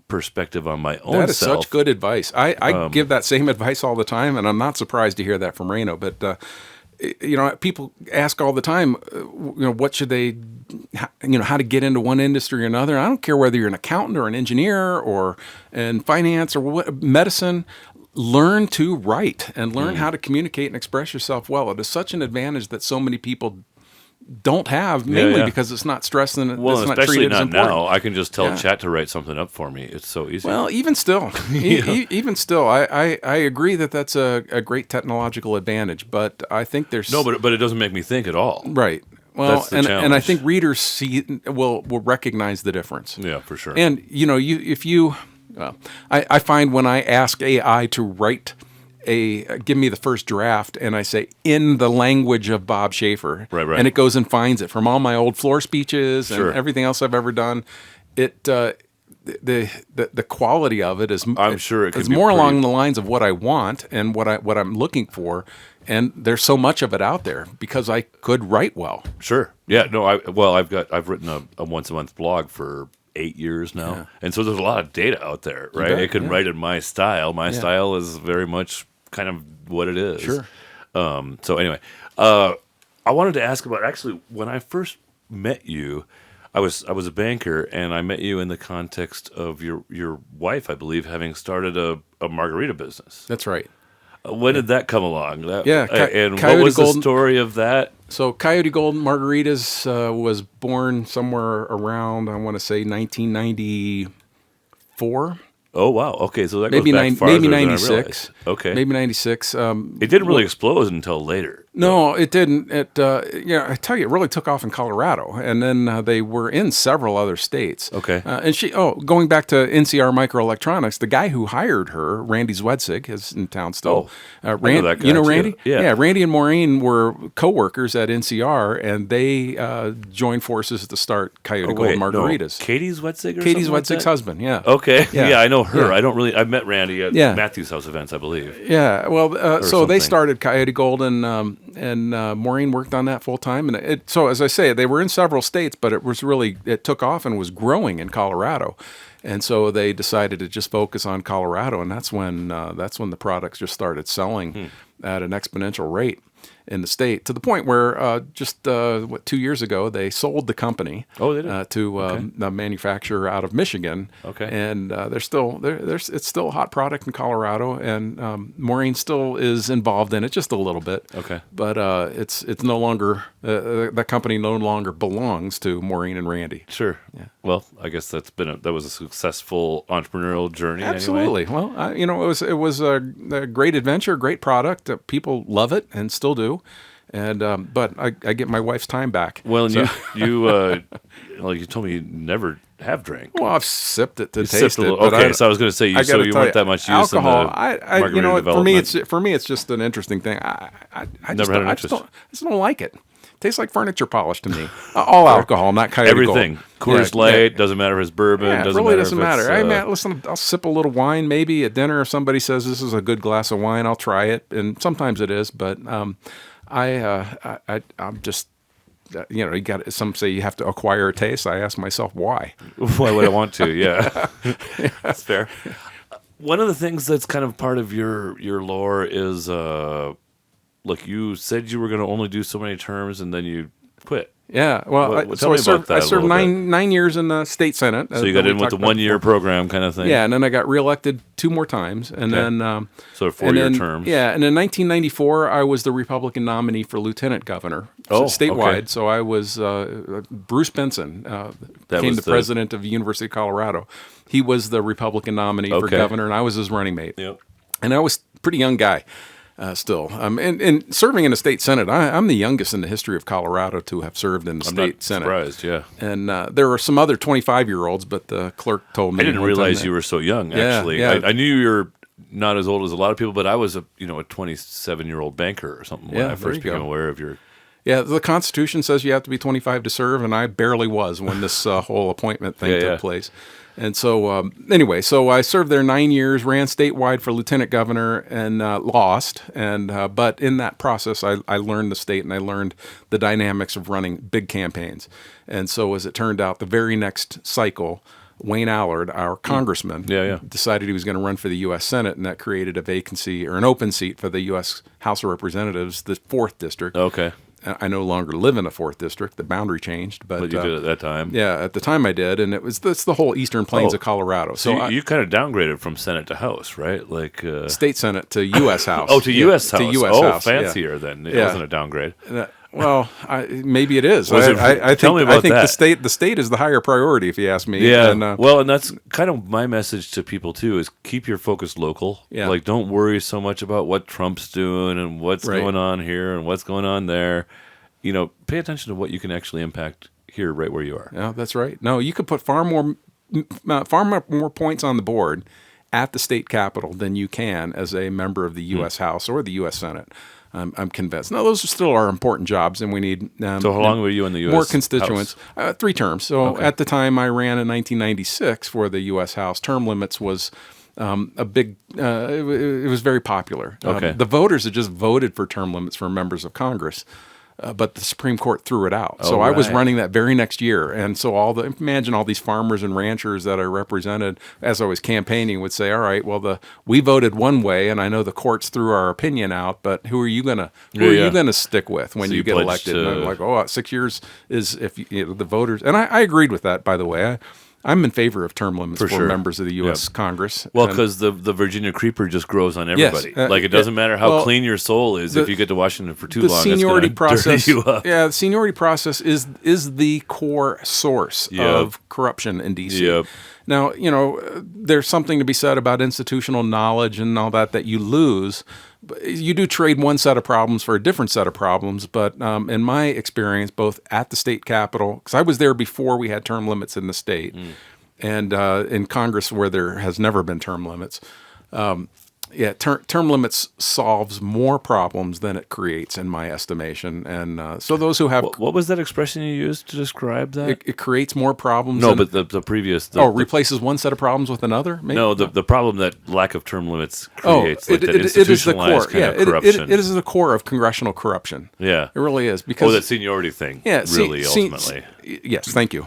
perspective on my own self. That is such good advice. I give that same advice all the time, and I'm not surprised to hear that from Reno. But people ask all the time, what should they, how to get into one industry or another. I don't care whether you're an accountant or an engineer or in finance or medicine. Learn to write and learn how to communicate and express yourself well. It is such an advantage that so many people don't have, mainly because it's not stressed and it's not treated as important. Now. I can just tell chat to write something up for me. It's so easy. Well, even still, I agree that that's a great technological advantage, but I think there's but it doesn't make me think at all. Right. Well, That's the challenge. And I think readers will recognize the difference. Yeah, for sure. And I find when I ask AI to write give me the first draft, and I say in the language of Bob Schaffer, right. And it goes and finds it from all my old floor speeches Sure. and everything else I've ever done. It the quality of it is I'm sure it's more along the lines of what I want and what I'm looking for. And there's so much of it out there because I could write well. Sure. Yeah. No. I've written a once a month blog for 8 years now, and so there's a lot of data out there, right? bet, It can write in my style. My style is very much kind of what it is. Sure. So anyway, I wanted to ask about actually when I first met you. I was a banker, and I met you in the context of your wife, I believe, having started a margarita business. That's right. When did that come along? And what was the story of that? So Coyote Golden Margaritas was born somewhere around, I want to say 1994. Oh wow! Okay, so that maybe goes back farther maybe than I 96. realized. Okay, maybe 96. It didn't really explode until later. No, it didn't. I tell you, it really took off in Colorado, and then they were in several other states. Okay. Going back to NCR Microelectronics, the guy who hired her, Randy Zwedzig, is in town still. I know that guy, you know too. Randy? Yeah. Randy and Maureen were co-workers at NCR, and they joined forces to start Coyote Golden Margaritas. No. Katie Zwedzig? Katie Zwedzig's husband, yeah. Okay. Yeah, I know her. Yeah. I don't really. I've met Randy at Matthew's House events, I believe. Yeah. Well, so something. they started Coyote Golden, and Maureen worked on that full time. And so, as I say, they were in several states, but it took off and was growing in Colorado. And so they decided to just focus on Colorado, and that's when the products just started selling at an exponential rate in the state, to the point where 2 years ago they sold the company. Oh, they did? To a manufacturer out of Michigan. Okay. And it's still a hot product in Colorado, and Maureen still is involved in it just a little bit. Okay. But it's no longer that company no longer belongs to Maureen and Randy. Sure. Yeah. Well, I guess that was a successful entrepreneurial journey. Absolutely. Anyway. Well, it was a great adventure, great product. People love it and still do. And but I get my wife's time back. Well, and you like you told me you never have drank. Well, I've sipped it to taste it. Okay, so I was going to say you weren't that much use alcohol. in the margarita development. For me, it's just an interesting thing. I just don't like it. Tastes like furniture polish to me. All alcohol, not Coyote Everything. Gold. Coors Light, doesn't matter if it's bourbon. Yeah, doesn't it really matter doesn't if matter. it's, Hey, man, listen, I'll sip a little wine maybe at dinner. If somebody says this is a good glass of wine, I'll try it. And sometimes it is, but I'm just, some say you have to acquire a taste. I ask myself why. Why would I want to? Yeah. That's fair. One of the things that's kind of part of your lore is, look, you said you were going to only do so many terms, and then you quit. Yeah, well, Tell me about that I a served little bit. 9 years in the state senate. So you got in with the 1 year program kind of thing. Yeah, and then I got reelected 2 more times, and Okay. then So 4-year terms. Yeah, and in 1994, I was the Republican nominee for lieutenant governor statewide. Okay. So I was Bruce Benson became was the the- president of the University of Colorado. He was the Republican nominee for Okay. governor, and I was his running mate. Yep. And I was a pretty young guy. Still, and serving in the state senate, I'm the youngest in the history of Colorado to have served in the I'm state not senate. surprised. Yeah. And there were some other 25-year-olds, but the clerk told me I didn't one time realize that- you were so young. Yeah, Actually, yeah. I knew you were not as old as a lot of people, but I was a 27-year-old banker or something when Yeah, I there first you became go. aware of your. Yeah, the Constitution says you have to be 25 to serve, and I barely was when this whole appointment thing took place. And so, anyway, so I served there 9 years, ran statewide for lieutenant governor, and lost. And but in that process, I learned the state, and I learned the dynamics of running big campaigns. And so, as it turned out, the very next cycle, Wayne Allard, our congressman, decided he was going to run for the U.S. Senate, and that created a vacancy or an open seat for the U.S. House of Representatives, the 4th District. Okay. I no longer live in the 4th District. The boundary changed. But you did at that time. Yeah, at the time I did, and that's the whole eastern plains Oh. of Colorado. So you kind of downgraded from Senate to House, right? Like State Senate to U.S. House. Oh, to U.S. House. To U.S. Oh, House. fancier then. It wasn't a downgrade. Well, maybe it is. Was it- I tell me think, about I think that. the state is the higher priority, if you ask me. Yeah. And, Well, and that's kind of my message to people too: is keep your focus local. Yeah. Like, don't worry so much about what Trump's doing and what's Right. going on here and what's going on there. Pay attention to what you can actually impact here, right where you are. Yeah, that's right. No, you could put far more points on the board at the state capitol than you can as a member of the U.S. House or the U.S. Senate. I'm convinced. No, those still are important jobs, and we need So how long were you in the U.S. more constituents. 3 terms. So Okay. at the time I ran in 1996 for the U.S. House, term limits was a big. It was very popular. Okay. The voters had just voted for term limits for members of Congress. But the Supreme Court threw it out. So I was right. running that very next year. And so imagine all these farmers and ranchers that I represented as I was campaigning would say, all right, well, we voted one way, and I know the courts threw our opinion out, but who are you going to stick with when So you you get pledged elected? to- And I'm like, 6 years is if the voters, and I agreed with that, by the way. I'm in favor of term limits for sure. members of the U.S. Congress. Well, And- because the Virginia creeper just grows on Yes, everybody. Like, it doesn't matter how well, clean your soul is. If you get to Washington for too the long, seniority it's going to process, dirty you up. yeah, the seniority process is the core source of corruption in D.C. Yep. Now, there's something to be said about institutional knowledge and all that you lose. You do trade one set of problems for a different set of problems, but in my experience, both at the state capitol, because I was there before we had term limits in the state, and in Congress where there has never been term limits. Term limits solves more problems than it creates, in my estimation. And so those who have What was that expression you used to describe that? it creates more problems. No, than, but the previous. replaces one set of problems with another. Maybe? No, the problem that lack of term limits creates, like that it is the institutionalized core. kind of corruption. It is the core of congressional corruption. Yeah. It really is because that seniority thing. Yeah, Ultimately. Yes, thank you.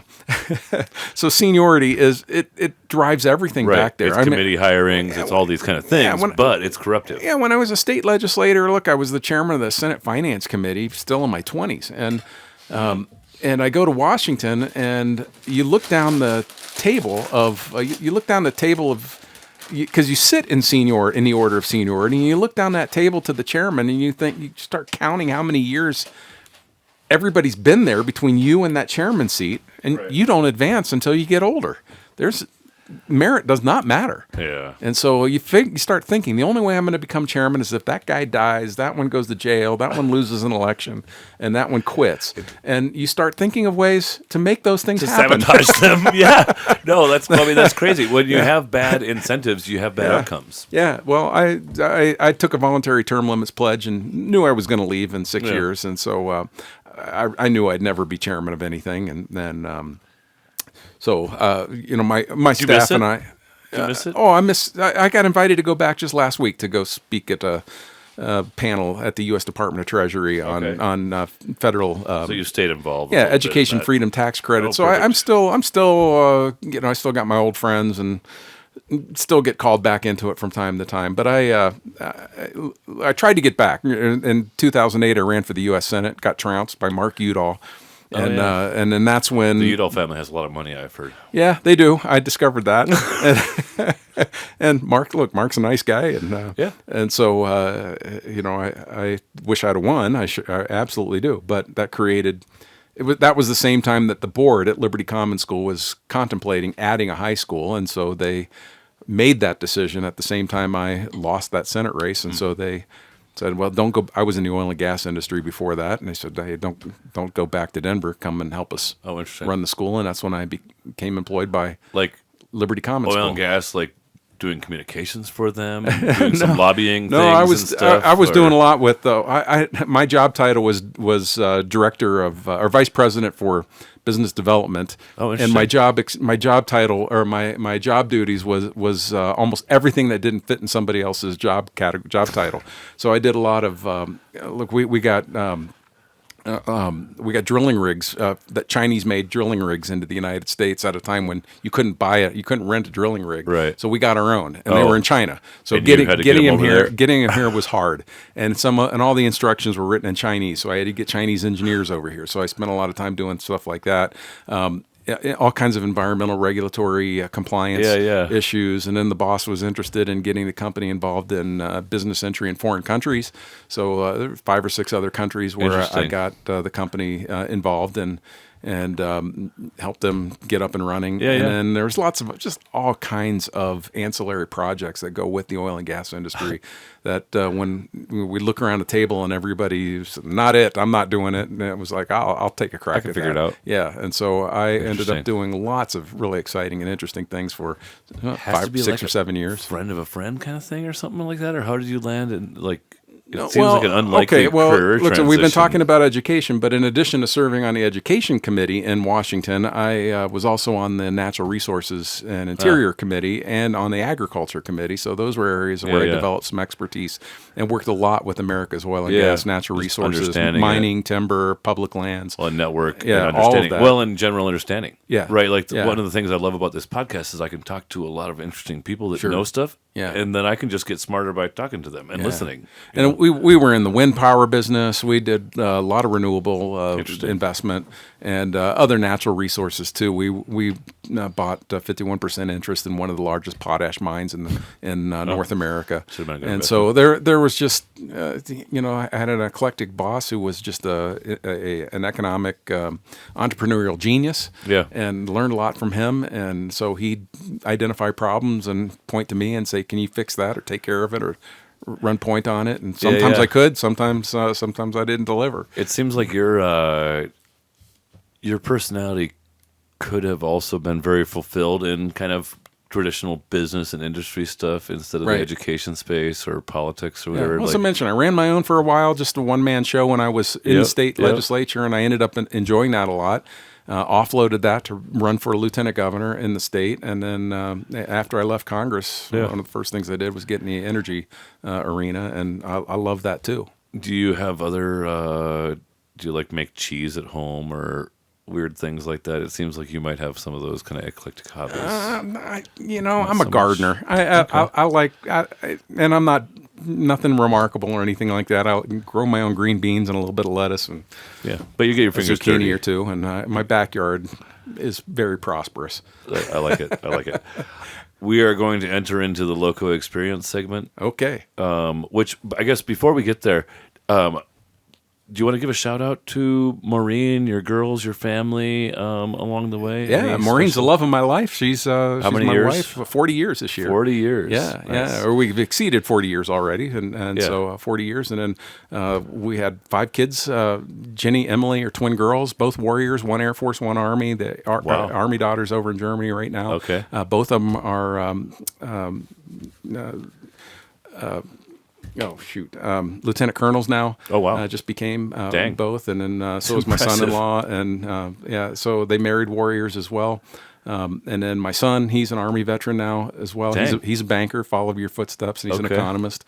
So seniority is it drives everything Right. back there. It's committee hirings. It's all these kind of things, but it's corruptive. Yeah, when I was a state legislator, look, I was the chairman of the Senate Finance Committee, still in my 20s, and I go to Washington, and you look down the table of because you sit in the order of seniority, and you look down that table to the chairman, and you start counting how many years everybody's been there between you and that chairman seat, and you don't advance until you get older. Merit does not matter. Yeah. And so you start thinking, the only way I'm going to become chairman is if that guy dies, that one goes to jail, that one loses an election, and that one quits. And you start thinking of ways to make those things happen. Sabotage them. Yeah. No, that's crazy. When you have bad incentives, you have bad outcomes. Yeah. Well, I took a voluntary term limits pledge and knew I was going to leave in 6 years. And so I knew I'd never be chairman of anything. And then... So, my staff and I. Did you miss it? I got invited to go back just last week to go speak at a panel at the U.S. Department of Treasury on federal. So you stayed involved. Yeah, education freedom tax credit. Oh, so perfect. I'm still I still got my old friends and still get called back into it from time to time. But I tried to get back. In 2008, I ran for the U.S. Senate, got trounced by Mark Udall. And then that's when The Udall family has a lot of money, I've heard. Yeah, they do. I discovered that. And Mark's a nice guy, and so I wish I'd have won. I absolutely do. But that created. That was the same time that the board at Liberty Common School was contemplating adding a high school, and so they made that decision at the same time I lost that Senate race, and so they said, "Well, don't go." I was in the oil and gas industry before that, and they said, "Hey, don't go back to Denver. Come and help us run the school." And that's when I became employed by Liberty Common School. Oil and gas, like doing communications for them, doing some lobbying. No, things I was doing a lot with. My job title was director of or vice president for business development. Oh, and my job title or my job duties was almost everything that didn't fit in somebody else's job title. So I did a lot of we got drilling rigs that Chinese made drilling rigs into the United States at a time when you couldn't rent a drilling rig. Right. So we got our own, and they were in China. So And getting them here was hard, and all the instructions were written in Chinese. So I had to get Chinese engineers over here. So I spent a lot of time doing stuff like that. All kinds of environmental regulatory compliance issues. And then the boss was interested in getting the company involved in business entry in foreign countries. So there were 5 or 6 other countries where I got the company involved and helped them get up and running. And then there's lots of just all kinds of ancillary projects that go with the oil and gas industry that when we look around the table and everybody's not it, I'm not doing it. And it was like, I'll take a crack at that. I can figure it out. Yeah. And so I ended up doing lots of really exciting and interesting things for 5, 6 or 7 years. Friend of a friend kind of thing or something like that? Or how did you land in It seems like an unlikely career transition. We've been talking about education, but in addition to serving on the education committee in Washington, I was also on the Natural Resources and Interior Committee and on the Agriculture Committee. So those were areas where I developed some expertise and worked a lot with America's oil and gas, natural resources, mining, timber, public lands. Well, network, and understanding. all of that. Well, and general understanding. Yeah. Right? One of the things I love about this podcast is I can talk to a lot of interesting people that know stuff. Yeah. And then I can just get smarter by talking to them and listening. And we were in the wind power business. We did a lot of renewable investment and other natural resources too. We bought 51% interest in one of the largest potash mines in North America. And so there was just I had an eclectic boss who was just an economic entrepreneurial genius. Yeah. And learned a lot from him. And so he'd identify problems and point to me and say, "Can you fix that or take care of it or run point on it?" And sometimes I could, sometimes I didn't deliver. It seems like your personality could have also been very fulfilled in kind of traditional business and industry stuff instead of the education space or politics or whatever. Well, as I mentioned, I ran my own for a while, just a one-man show when I was in the state legislature, and I ended up enjoying that a lot. Offloaded that to run for a lieutenant governor in the state, and then after I left Congress, one of the first things I did was get in the energy arena, and I love that too. Do you have other? Do you make cheese at home or weird things like that? It seems like you might have some of those kind of eclectic hobbies. I'm a gardener. I like, and I'm not nothing remarkable or anything like that. I'll grow my own green beans and a little bit of lettuce and but you get your fingers zucchini dirty or two, and my backyard is very prosperous. I like it. We are going to enter into the LoCo Experience segment. Okay. Which I guess before we get there, do you want to give a shout out to Maureen, your girls, your family along the way? Yeah, Maureen's the love of my life. She's many my years? wife. 40 years this year. 40 years. Yeah, nice. Or we've exceeded 40 years already, and so 40 years. And then we had 5 kids. Jenny, Emily are twin girls, both warriors, one Air Force, one Army. The Army daughters over in Germany right now. Okay. Both of them are lieutenant colonels now. Oh, wow. Just became Dang. both. And then so was my son-in-law. And so they married warriors as well. And then my son, he's an Army veteran now as well. He's a banker, follow your footsteps, and he's an economist.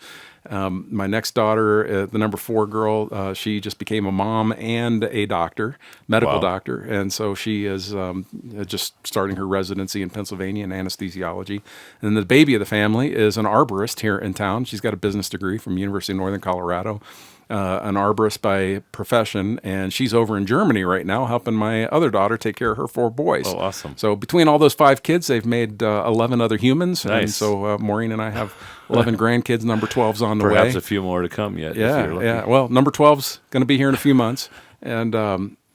My next daughter, the number 4 girl, she just became a mom and a doctor, medical doctor. And so she is just starting her residency in Pennsylvania in anesthesiology. And the baby of the family is an arborist here in town. She's got a business degree from University of Northern Colorado. an arborist by profession, and she's over in Germany right now helping my other daughter take care of her 4 boys. Oh, awesome. So between all those 5 kids, they've made 11 other humans. And Nice. so Maureen and I have 11 grandkids. Number 12's on the way. Perhaps a few more to come yet. if you're lucky. Yeah. Well, number 12's going to be here in a few months. And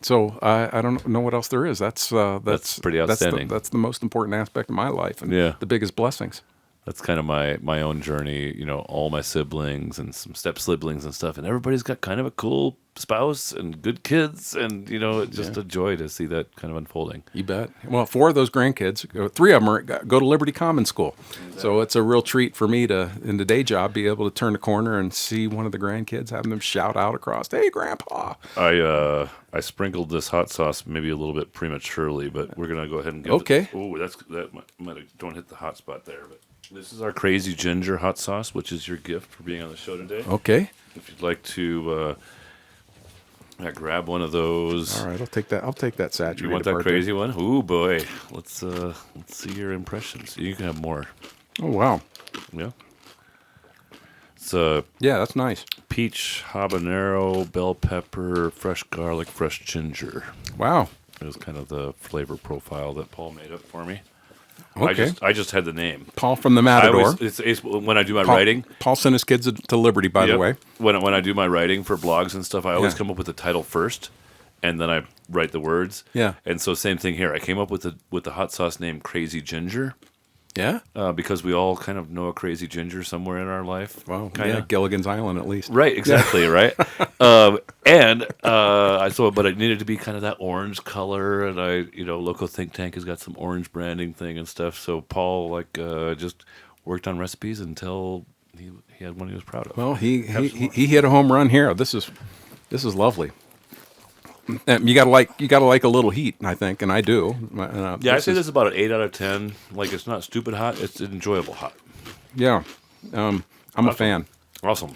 so I don't know what else there is. That's pretty outstanding. That's the most important aspect of my life and Yeah. the biggest blessings. That's kind of my own journey, all my siblings and some step siblings and stuff, and everybody's got kind of a cool spouse and good kids, and it's just a joy to see that kind of unfolding. You bet. Well, 4 of those grandkids, 3 of them go to Liberty Common School, so it's a real treat for me to, in the day job, be able to turn the corner and see one of the grandkids, having them shout out across, "Hey, Grandpa!" I sprinkled this hot sauce maybe a little bit prematurely, but we're gonna go ahead and give Okay. that might have, don't hit the hot spot there, but this is our Crazy Ginger hot sauce, which is your gift for being on the show today. Okay. If you'd like to grab one of those. All right, I'll take that. I'll take that saturated. You want that part crazy one? Ooh, boy. Let's see your impressions. You can have more. there. Oh wow. Yeah. It's Yeah, that's nice. peach, habanero, bell pepper, fresh garlic, fresh ginger. Wow. It was kind of the flavor profile that Paul made up for me. Okay. I just had the name. Paul from the I Matador. always, it's when I do my Paul, writing. Paul sent his kids to Liberty, by the Yep. way. When I do my writing for blogs and stuff, I always Yeah. come up with the title first, and then I write the words. Yeah. And so same thing here. I came up with the hot sauce name Crazy Ginger. Yeah. Because we all kind of know a crazy ginger somewhere in our life. Well, kind yeah, of. Gilligan's Island at least. Right, exactly, right. But it needed to be kind of that orange color, and LoCo Think Tank has got some orange branding thing and stuff. So Paul just worked on recipes until he had one he was proud of. Well, he hit a home run here. This is lovely. You gotta like a little heat, I think, and I do. Yeah, I say this is about an 8 out of 10. Like, it's not stupid hot; it's enjoyable hot. Yeah, I'm a fan. Awesome.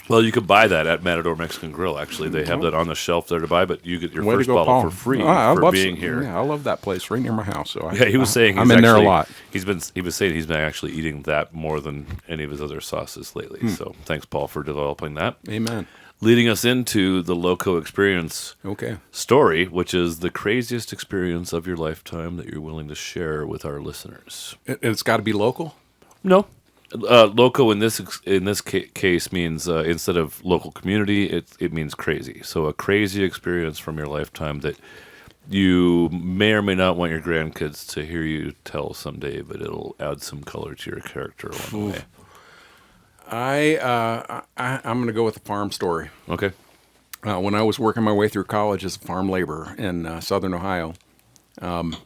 Well, you could buy that at Matador Mexican Grill. Actually, they have that on the shelf there to buy, but you get your Way to first go, bottle Paul. for free I for love being here. Yeah, I love that place right near my house. So Yeah, he was saying I'm in there a lot. He was saying he's been actually eating that more than any of his other sauces lately. So thanks, Paul, for developing that. Amen. Leading us into the LoCo Experience Okay. story, which is the craziest experience of your lifetime that you're willing to share with our listeners. It's got to be local. No. LoCo in this case means instead of local community, it means crazy. So a crazy experience from your lifetime that you may or may not want your grandkids to hear you tell someday, but it'll add some color to your character along the way. I'm going to go with a farm story. Okay. When I was working my way through college as a farm laborer in southern Ohio, the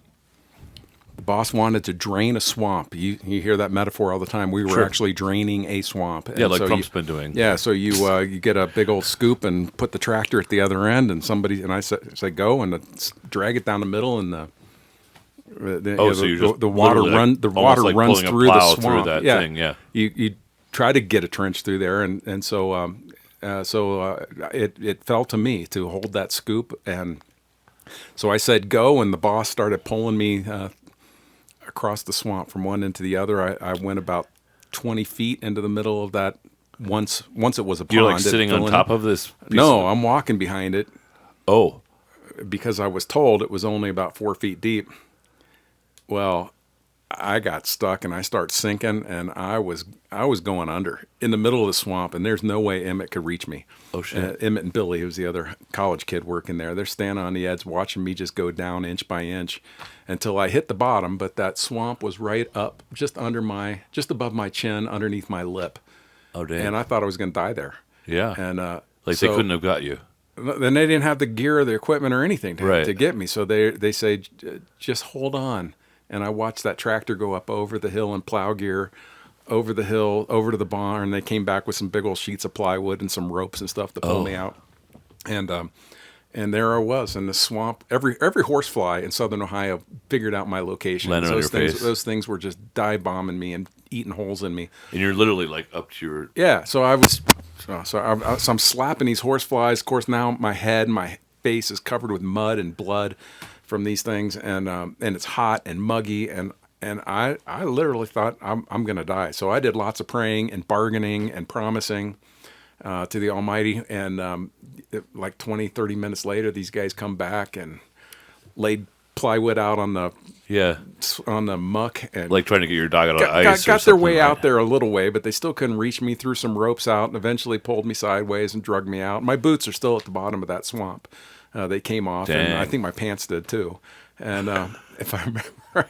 boss wanted to drain a swamp. You hear that metaphor all the time. We were Sure. actually draining a swamp. Yeah, And like so Trump's been doing. Yeah, so you get a big old scoop and put the tractor at the other end, and I say go and drag it down the middle, and So you just the water literally almost like runs pulling a through the plow through swamp. that thing, yeah. You try to get a trench through there, and so it fell to me to hold that scoop, and so I said go, and the boss started pulling me across the swamp from one end to the other. I went about 20 feet into the middle of that. Once it was a pond. You're like sitting on top of this piece No, I'm walking behind it Oh. because I was told it was only about 4 feet deep. Well, I got stuck and I start sinking, and I was going under in the middle of the swamp, and there's no way Emmett could reach me. Oh, shit. Emmett and Billy, who's the other college kid working there, they're standing on the edge watching me just go down inch by inch until I hit the bottom. But that swamp was right up, just above my chin, underneath my lip, Oh, damn. and I thought I was going to die there. Yeah. And They so- couldn't have got you. Then they didn't have the gear or the equipment or anything Right. to get me. So they say, just hold on. And I watched that tractor go up over the hill in plow gear, over the hill, over to the barn. They came back with some big old sheets of plywood and some ropes and stuff to pull me out. And there I was in the swamp. Every horsefly in southern Ohio figured out my location. Landed on your face. Those things were just dive bombing me and eating holes in me. And you're literally like up to your... Yeah, so I'm slapping these horseflies. Of course, now my face is covered with mud and blood from these things, and it's hot and muggy, and I literally thought I'm going to die. So I did lots of praying and bargaining and promising, to the Almighty. And like 20, 30 minutes later, these guys come back and laid plywood out on the muck, and like trying to get your dog out of ice. Got their way out there a little way, but they still couldn't reach me. Threw some ropes out and eventually pulled me sideways and drug me out. My boots are still at the bottom of that swamp. They came off, and I think my pants did too. And if I remember,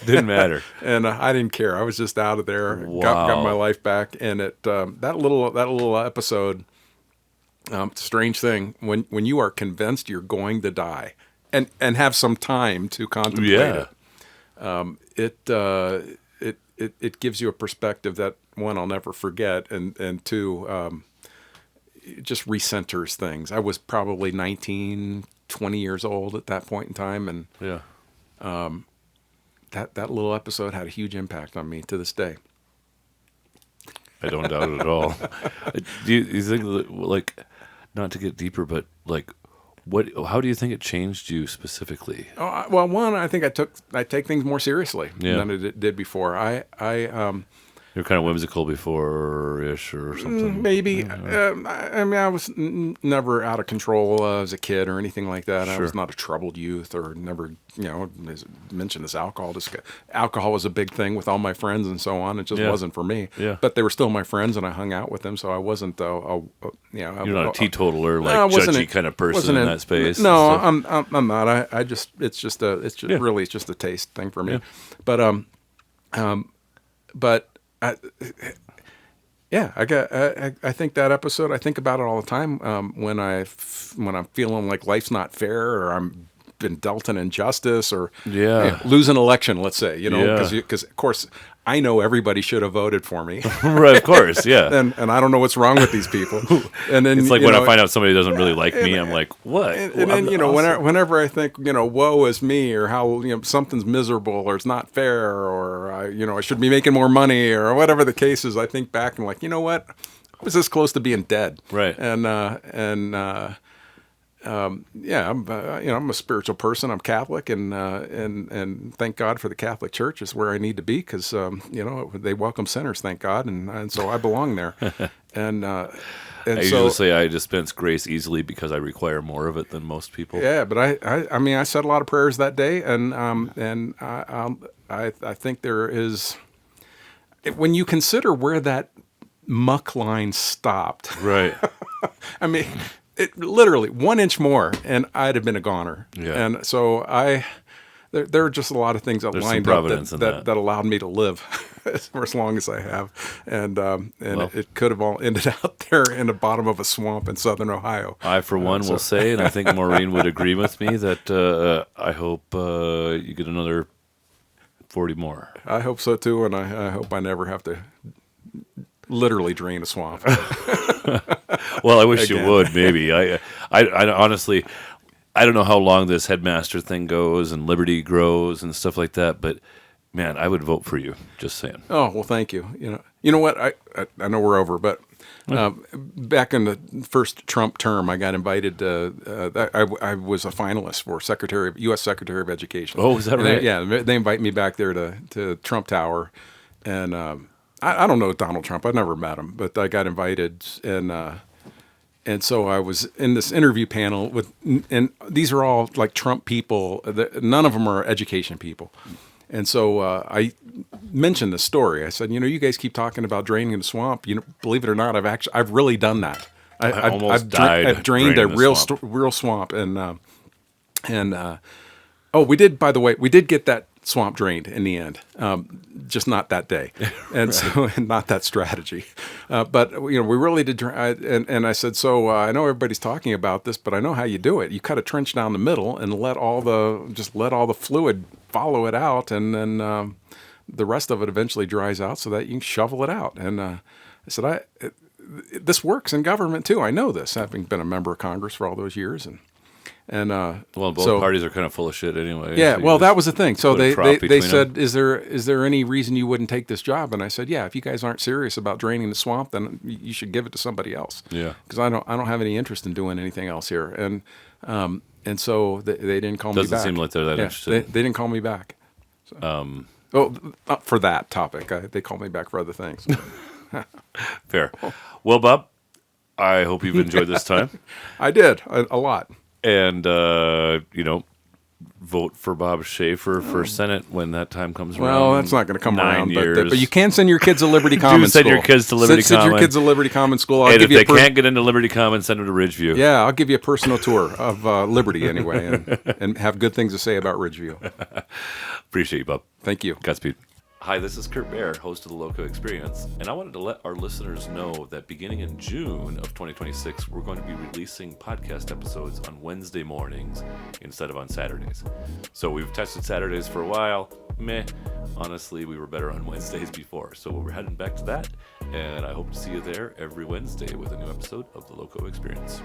didn't matter. And I didn't care. I was just out of there. Wow. Got my life back. And that little episode, strange thing when you are convinced you're going to die and have some time to contemplate it gives you a perspective that, one, I'll never forget, and two, it just recenters things. I was probably 19, 20 years old at that point in time, and that little episode had a huge impact on me to this day. I don't doubt it at all. Do you think, like, not to get deeper, but like, how do you think it changed you specifically? Well, one, I think I take things more seriously than I did before. You were kind of whimsical before-ish or something. Maybe. I mean, I was never out of control as a kid or anything like that. Sure. I was not a troubled youth or never, as mentioned this alcohol. Alcohol was a big thing with all my friends and so on. It just wasn't for me. Yeah. But they were still my friends and I hung out with them, so I wasn't, You're not a teetotaler, judgy kind of person in that space. No, I'm not. It's just a taste thing for me. Yeah. But I think that episode, I think about it all the time when I'm feeling like life's not fair, or I'm been dealt an injustice, or lose an election, let's say, because of course I know everybody should have voted for me. Right, of course, yeah. and I don't know what's wrong with these people. And then it's like when I find out somebody doesn't really like me, I'm like, what? And then awesome. whenever I think woe is me, or how something's miserable, or it's not fair, or I should be making more money, or whatever the case is, I think back and like, you know what? I was this close to being dead. Right. I'm a spiritual person. I'm Catholic, and thank God for the Catholic Church is where I need to be, because they welcome sinners, thank God, and so I belong there. And I usually say I dispense grace easily because I require more of it than most people. Yeah, but I said a lot of prayers that day, and I think there is, when you consider where that muck line stopped. Right. I mean, it literally 1 inch more, and I'd have been a goner. Yeah. And so there are just a lot of things that lined up that allowed me to live for as long as I have. And it could have all ended out there in the bottom of a swamp in southern Ohio. I, for one, will say, and I think Maureen would agree with me, that I hope you get another 40 more. I hope so too, and I hope I never have to literally drain a swamp. Well, I wish you would, maybe. I honestly, I don't know how long this Headmaster thing goes and Liberty grows and stuff like that, but man, I would vote for you, just saying. Oh, well, thank you. You know what? I know we're over, but back in the first Trump term, I got invited. I was a finalist for U.S. Secretary of Education. Oh, is that right? They invite me back there to Trump Tower, and I don't know Donald Trump. I've never met him, but I got invited, and so I was in this interview panel and these are all like Trump people. None of them are education people. And so I mentioned this story. I said, you guys keep talking about draining the swamp. Believe it or not, I've really done that. I've drained a real swamp, we did. By the way, we did get that swamp drained in the end, just not that day, and right. So not that strategy. But we really did. And I said, so I know everybody's talking about this, but I know how you do it. You cut a trench down the middle and let all the fluid follow it out, and then the rest of it eventually dries out so that you can shovel it out. And I said, this works in government too. I know this, having been a member of Congress for all those years, both parties are kind of full of shit anyway. Yeah, so that was the thing. So they said, is there any reason you wouldn't take this job? And I said, yeah, if you guys aren't serious about draining the swamp, then you should give it to somebody else. Yeah, because I don't have any interest in doing anything else here. And so they didn't call me back. Doesn't seem like they're that interested. They didn't call me back. So, not for that topic. They called me back for other things. Fair. Well, Bob, I hope you've enjoyed this time. I did a lot. And, vote for Bob Schaffer for Senate when that time comes around. Well, that's not going to come 9 around. years. But you can send your kids to Liberty Commons send School. your kids to Liberty Send your Commons. kids to Liberty Commons School. And if they can't get into Liberty Commons, send them to Ridgeview. Yeah, I'll give you a personal tour of Liberty anyway, and have good things to say about Ridgeview. Appreciate you, Bob. Thank you. Godspeed. Hi, this is Kurt Baer, host of the LoCo Experience, and I wanted to let our listeners know that beginning in June of 2026, we're going to be releasing podcast episodes on Wednesday mornings instead of on Saturdays. So we've tested Saturdays for a while. Honestly, we were better on Wednesdays before. So we're heading back to that, and I hope to see you there every Wednesday with a new episode of the LoCo Experience.